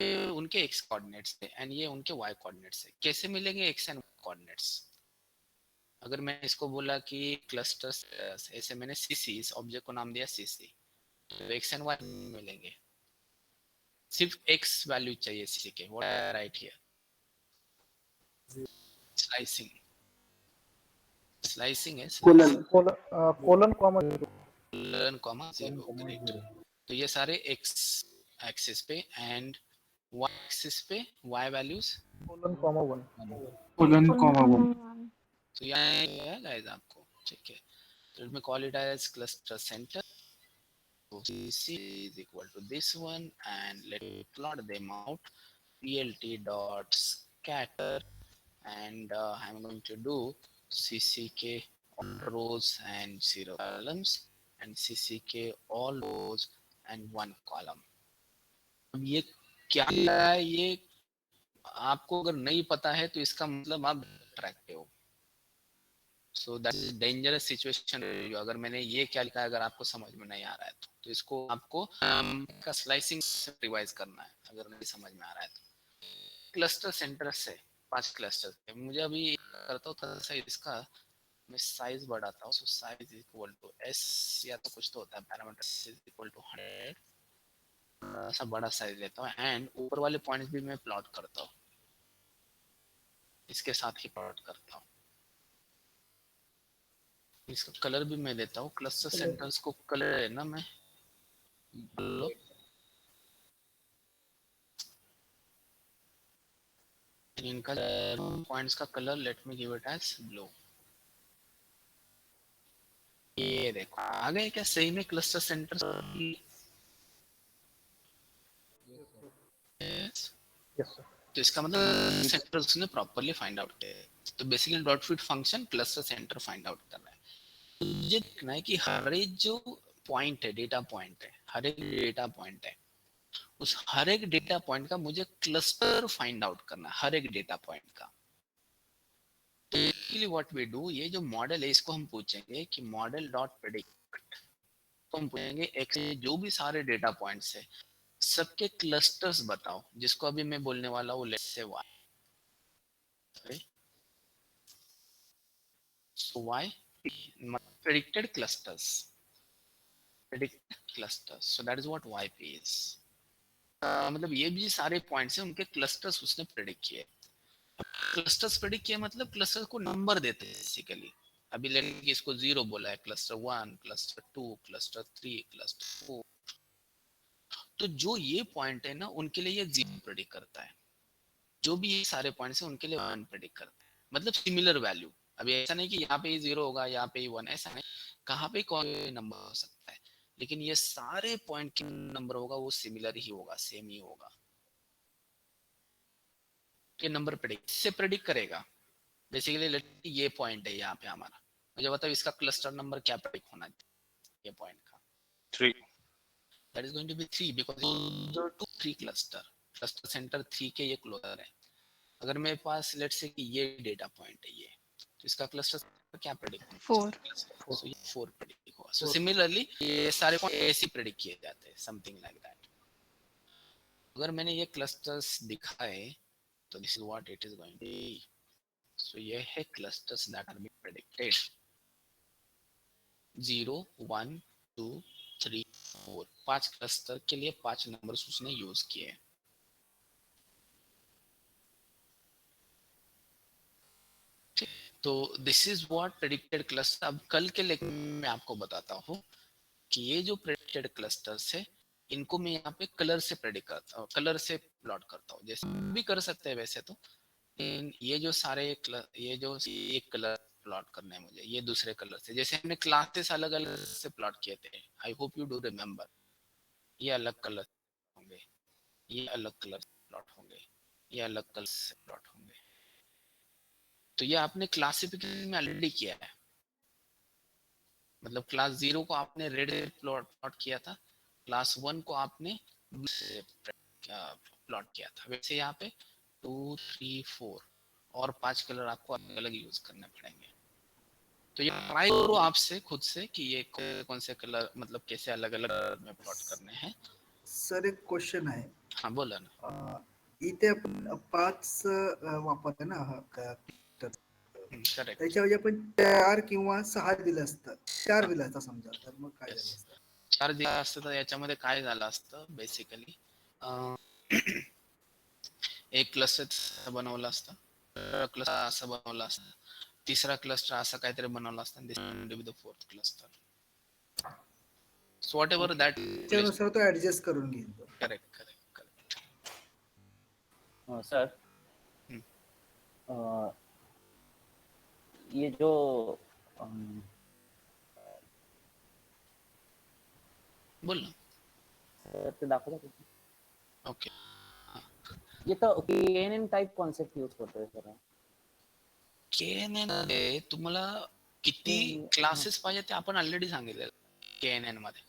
ये उनके एक्स कोऑर्डिनेट्स है एंड ये उनके वाई कोऑर्डिनेट्स है। कैसे मिलेंगे एक्स एंड कोऑर्डिनेट्स? अगर मैं इसको बोला कि क्लस्टर ऐसे मैंने सीसी इस ऑब्जेक्ट को नाम दिया सीसी तो एक्स एंड वाई मिलेंगे। सिर्फ एक्स वैल्यू चाहिए सीसी के। What I write here? Slicing. Slicing है colon comma colon comma 0। Great. तो ये सारे एक्स एक्सिस पे एंड वाई एक्सिस पे वाई वैल्यूज कोलन कॉमा 1 तो यहाँ है गाइस आपको। ठीक है, तो let me call it as cluster center. So CC is equal to this one and let me plot them out. PLT dot scatter and I'm going to do CCK all rows and 0 columns and CCK all rows and 1 column. अब ये क्या है ये आपको अगर नहीं पता है तो इसका मतलब आप ट्रैक पे हो। सो दैट इज डेंजरस सिचुएशन। अगर मैंने ये क्या लिखा है अगर आपको समझ में नहीं आ रहा है तो इसको आपको का स्लाइसिंग रिवाइज करना है अगर नहीं समझ में आ रहा है तो। क्लस्टर सेंटर से 5 क्लस्टर मुझे अभी करता हूँ थोड़ा सा इसका मैं साइज बढ़ाता हूँ। सो साइज इक्वल टू एस या तो कुछ तो होता है पैरामीटर इज इक्वल टू 100 ऐसा बड़ा साइज लेता हूँ एंड ऊपर वाले पॉइंट्स भी मैं प्लॉट करता हूँ इसके साथ ही प्लॉट करता हूँ। इसका कलर भी मैं देता हूँ। क्लस्टर सेंटर्स को कलर है ना मैं ब्लू इनका पॉइंट्स का colour let me give it as blue. ये देखो आ गए क्या सही में cluster centres? Yes yes sir तो इसका मतलब सेंटर्स ने प्रॉपर्ली फाइंड आउट किया। तो basically dot fit function cluster centre find out कर रहा है। तो मुझे देखना है कि हर एक जो पॉइंट है डेटा पॉइंट है हर एक डेटा पॉइंट है उस हर एक डेटा पॉइंट का मुझे क्लस्टर फाइंड आउट करना है हर एक डेटा पॉइंट का। तो एक्चुअली व्हाट वी डू ये जो मॉडल है इसको हम पूछेंगे कि मॉडल डॉट प्रेडिक्ट तो हम पूछेंगे एक्स जो भी सारे डेटा पॉइंट्स है सबके क्लस्टर्स बताओ जिसको अभी मैं बोलने वाला हूँ let's say Y. So Y predicted clusters predict clusters. So that is what YP is. मतलब ये भी सारे पॉइंट्स हैं उनके क्लस्टर्स उसने प्रेडिक्ट किए. क्लस्टर्स प्रेडिक्ट किए मतलब क्लस्टर को नंबर देते हैं बेसिकली. अभी लेकिन इसको 0 बोला है, क्लस्टर 1, क्लस्टर 2, क्लस्टर 3, क्लस्टर 4. तो जो ये पॉइंट है ना उनके लिए ये 0 प्रेडिक्ट करता है. जो भी ये सारे पॉइंट्स हैं उनके लिए 1 प्रेडिक्ट करता है. मतलब सिमिलर वैल्यू. अभी ऐसा नहीं कि यहाँ पे ही 0 होगा, यहाँ पे ही 1, ऐसा नहीं. कहाँ पे कौन नंबर हो सकता है, लेकिन ये सारे पॉइंट के नंबर होगा वो सिमिलर ही होगा, सेम ही होगा. ये नंबर प्रेडिक्ट से प्रेडिक्ट करेगा. बेसिकली ये पॉइंट है यहाँ पे हमारा. मुझे बताओ इसका क्लस्टर नंबर क्या प्रेडिक्ट होना चाहिए ये पॉइंट का. 3. That is going to be 3 because those are 2 3 cluster. Cluster center 3 के ये क्लोजर है. अगर मेरे पास लेट्स से कि ये डेटा पॉइंट है ये, तो इसका क्लस्टर क्या प्रेडिक्ट 4. So ये 4 प्रेडिक्ट होगा. So similarly ये सारे पॉइंट ऐसे प्रेडिक्ट किए जाते हैं, something like that. अगर मैंने ये क्लस्टर्स दिखाए तो this is what it is going to be. So ये है clusters that are being predicted. 0, 1, 2, 3, 4. 5 cluster के लिए 5 नंबर्स उसने यूज किए. तो this is what predicted cluster. अब कल के लेक्चर में मैं आपको बताता हूँ कि ये जो प्रेडिक्टेड क्लस्टर्स है इनको मैं यहाँ पे कलर से प्रेडिक्ट करता हूँ, कलर से प्लॉट करता हूँ. जैसे भी कर सकते हैं वैसे तो. ये जो सारे ये जो एक कलर प्लॉट करना है मुझे, ये दूसरे कलर से. जैसे हमने क्लासेस अलग अलग से प्लॉट किए थे. I hope you do remember. ये अलग कलर होंगे, ये अलग कलर प्लॉट होंगे, ये अलग कलर से प्लॉट होंगे. तो ये आपने क्लासिफिकेशन में ऑलरेडी किया है. मतलब क्लास 0 को आपने रेड से प्लॉट किया था, क्लास 1 को आपने ब्लू से प्लॉट किया था. वैसे यहाँ पे 2, 3, 4 और 5 कलर आपको अलग अलग यूज करने पड़ेंगे. तो ये ट्राई करो आपसे खुद से कि ये कौन से कलर मतलब कैसे अलग अलग में प्लॉट करने हैं. सर एक क्वेश्चन आहे. हाँ बोला ना. इथे आपण 5 वापरतो ना करेक्ट. त्याच्याऐवजी आपण 4 किंवा 6 दिलं असतं, 4 दिलं असतं समजा, तर मग काय झालं असतं? 4 दिलं असतं तर याच्यामध्ये काय झालं असतं बेसिकली एक क्लस्टर बनवलं असतं, क्लस्टर असं बनवलं असतं, तिसरा क्लस्टर असं काहीतरी बनवलं असतं. This will be the fourth cluster. So whatever that त्यानुसार तो ऍडजस्ट करून घेईल. Correct correct correct. सर ये जो बोल ना सर ते दाखवतो. ओके. ये तो KNN टाइप कॉन्सेप्ट यूज करतोय सर. KNN मध्ये तुम्हाला किती क्लासेस पाहिजे ते आपण ऑलरेडी सांगितलेलं. KNN मध्ये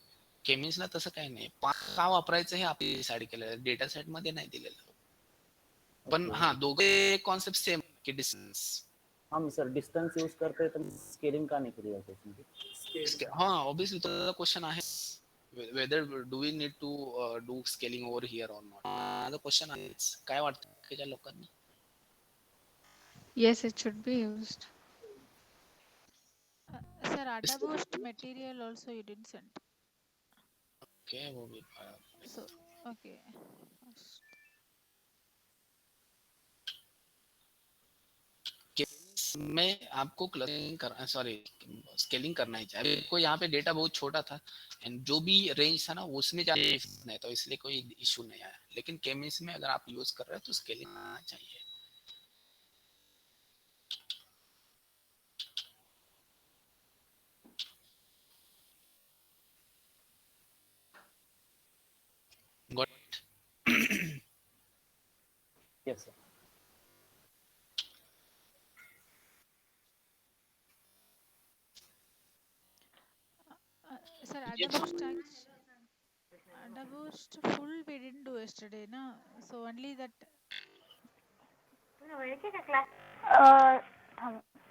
केमिन्सला तसं काही नाही. का वापरायचं हे आपण डिसाइड केलेलं, डेटा सेट मध्ये नाही दिलेलं. पण हा दोघे कॉन्सेप्ट सेम की डिस्टन्स. हम सर डिस्टेंस यूज करते हैं तो स्केलिंग का नहीं करी जाती है. हाँ ऑब्वियसली तो क्वेश्चन आहे whether do we need to do scaling over here or not. The question is काय वाटतं की लोकांना. Yes, it should be used. Sir, AdaBoost material also you didn't send. Okay, वो भी So, okay. में आपको क्लस्टरिंग करना, सॉरी स्केलिंग करना ही चाहिए. आपको यहाँ पे डेटा बहुत छोटा था एंड जो भी रेंज था ना उसमें नहीं, तो इसलिए कोई इशू नहीं आया. लेकिन केमिस्ट में अगर आप यूज कर रहे हो तो स्केलिंग आना चाहिए. Got it? Yes sir. Sir, AdaBoost full we didn't do yesterday, na? So only that.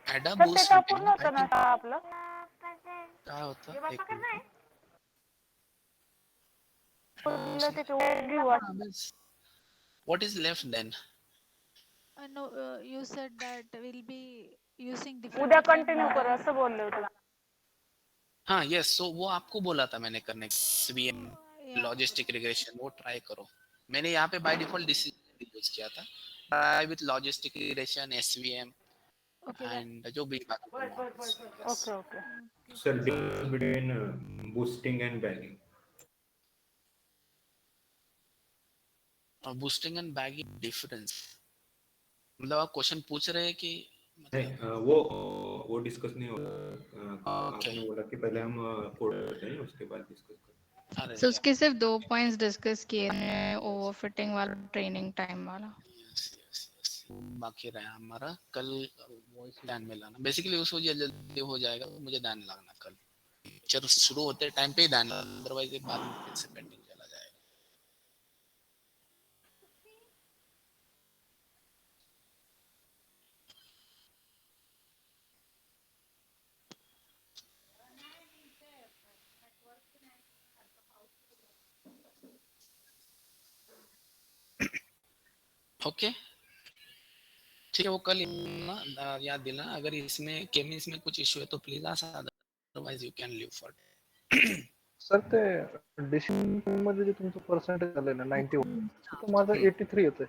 AdaBoost पूर्ण होतं ना आपलं. काय होतं एक What is left then? No, you said that we'll be using different. उद्या कंटिन्यू कर असं बोलले होते. हाँ यस, सो वो आपको बोला था मैंने करने SVM लॉजिस्टिक रिग्रेशन, वो ट्राई करो। मैंने यहाँ पे बाय डिफॉल्ट डिसीजन यूज किया था, try with logistic regression SVM and जो भी बाकी okay okay Sir, difference between boosting and bagging. Boosting and bagging difference, मतलब आप क्वेश्चन पूछ रहे हैं कि नहीं, वो डिस्कस नहीं होगा। आपने बोला कि पहले हम कोड करते हैं, उसके बाद डिस्कस करते हैं। सो उसके सिर्फ 2 पॉइंट्स डिस्कस किए हैं, ओवरफिटिंग वाला, ट्रेनिंग टाइम वाला। बाकी रहा हमारा कल ध्यान में लाना, बेसिकली उसको जल्दी हो जाएगा, मुझे ध्यान लगाना कल लेक्चर शुरू होते टाइम पे ही ध्यान, अदरवाइज एक बाद में फिर से पेंडिंग चला जाएगा। ओके ठीक है, वो कल ना याद दिला, अगर इसमें केमिस में कुछ इशू है तो please ask, otherwise you can leave for. Sir ते डिसिजन मध्ये जे तुमचं पर्सेंटेज आलंय ना 91, तर माझं 83 येतंय.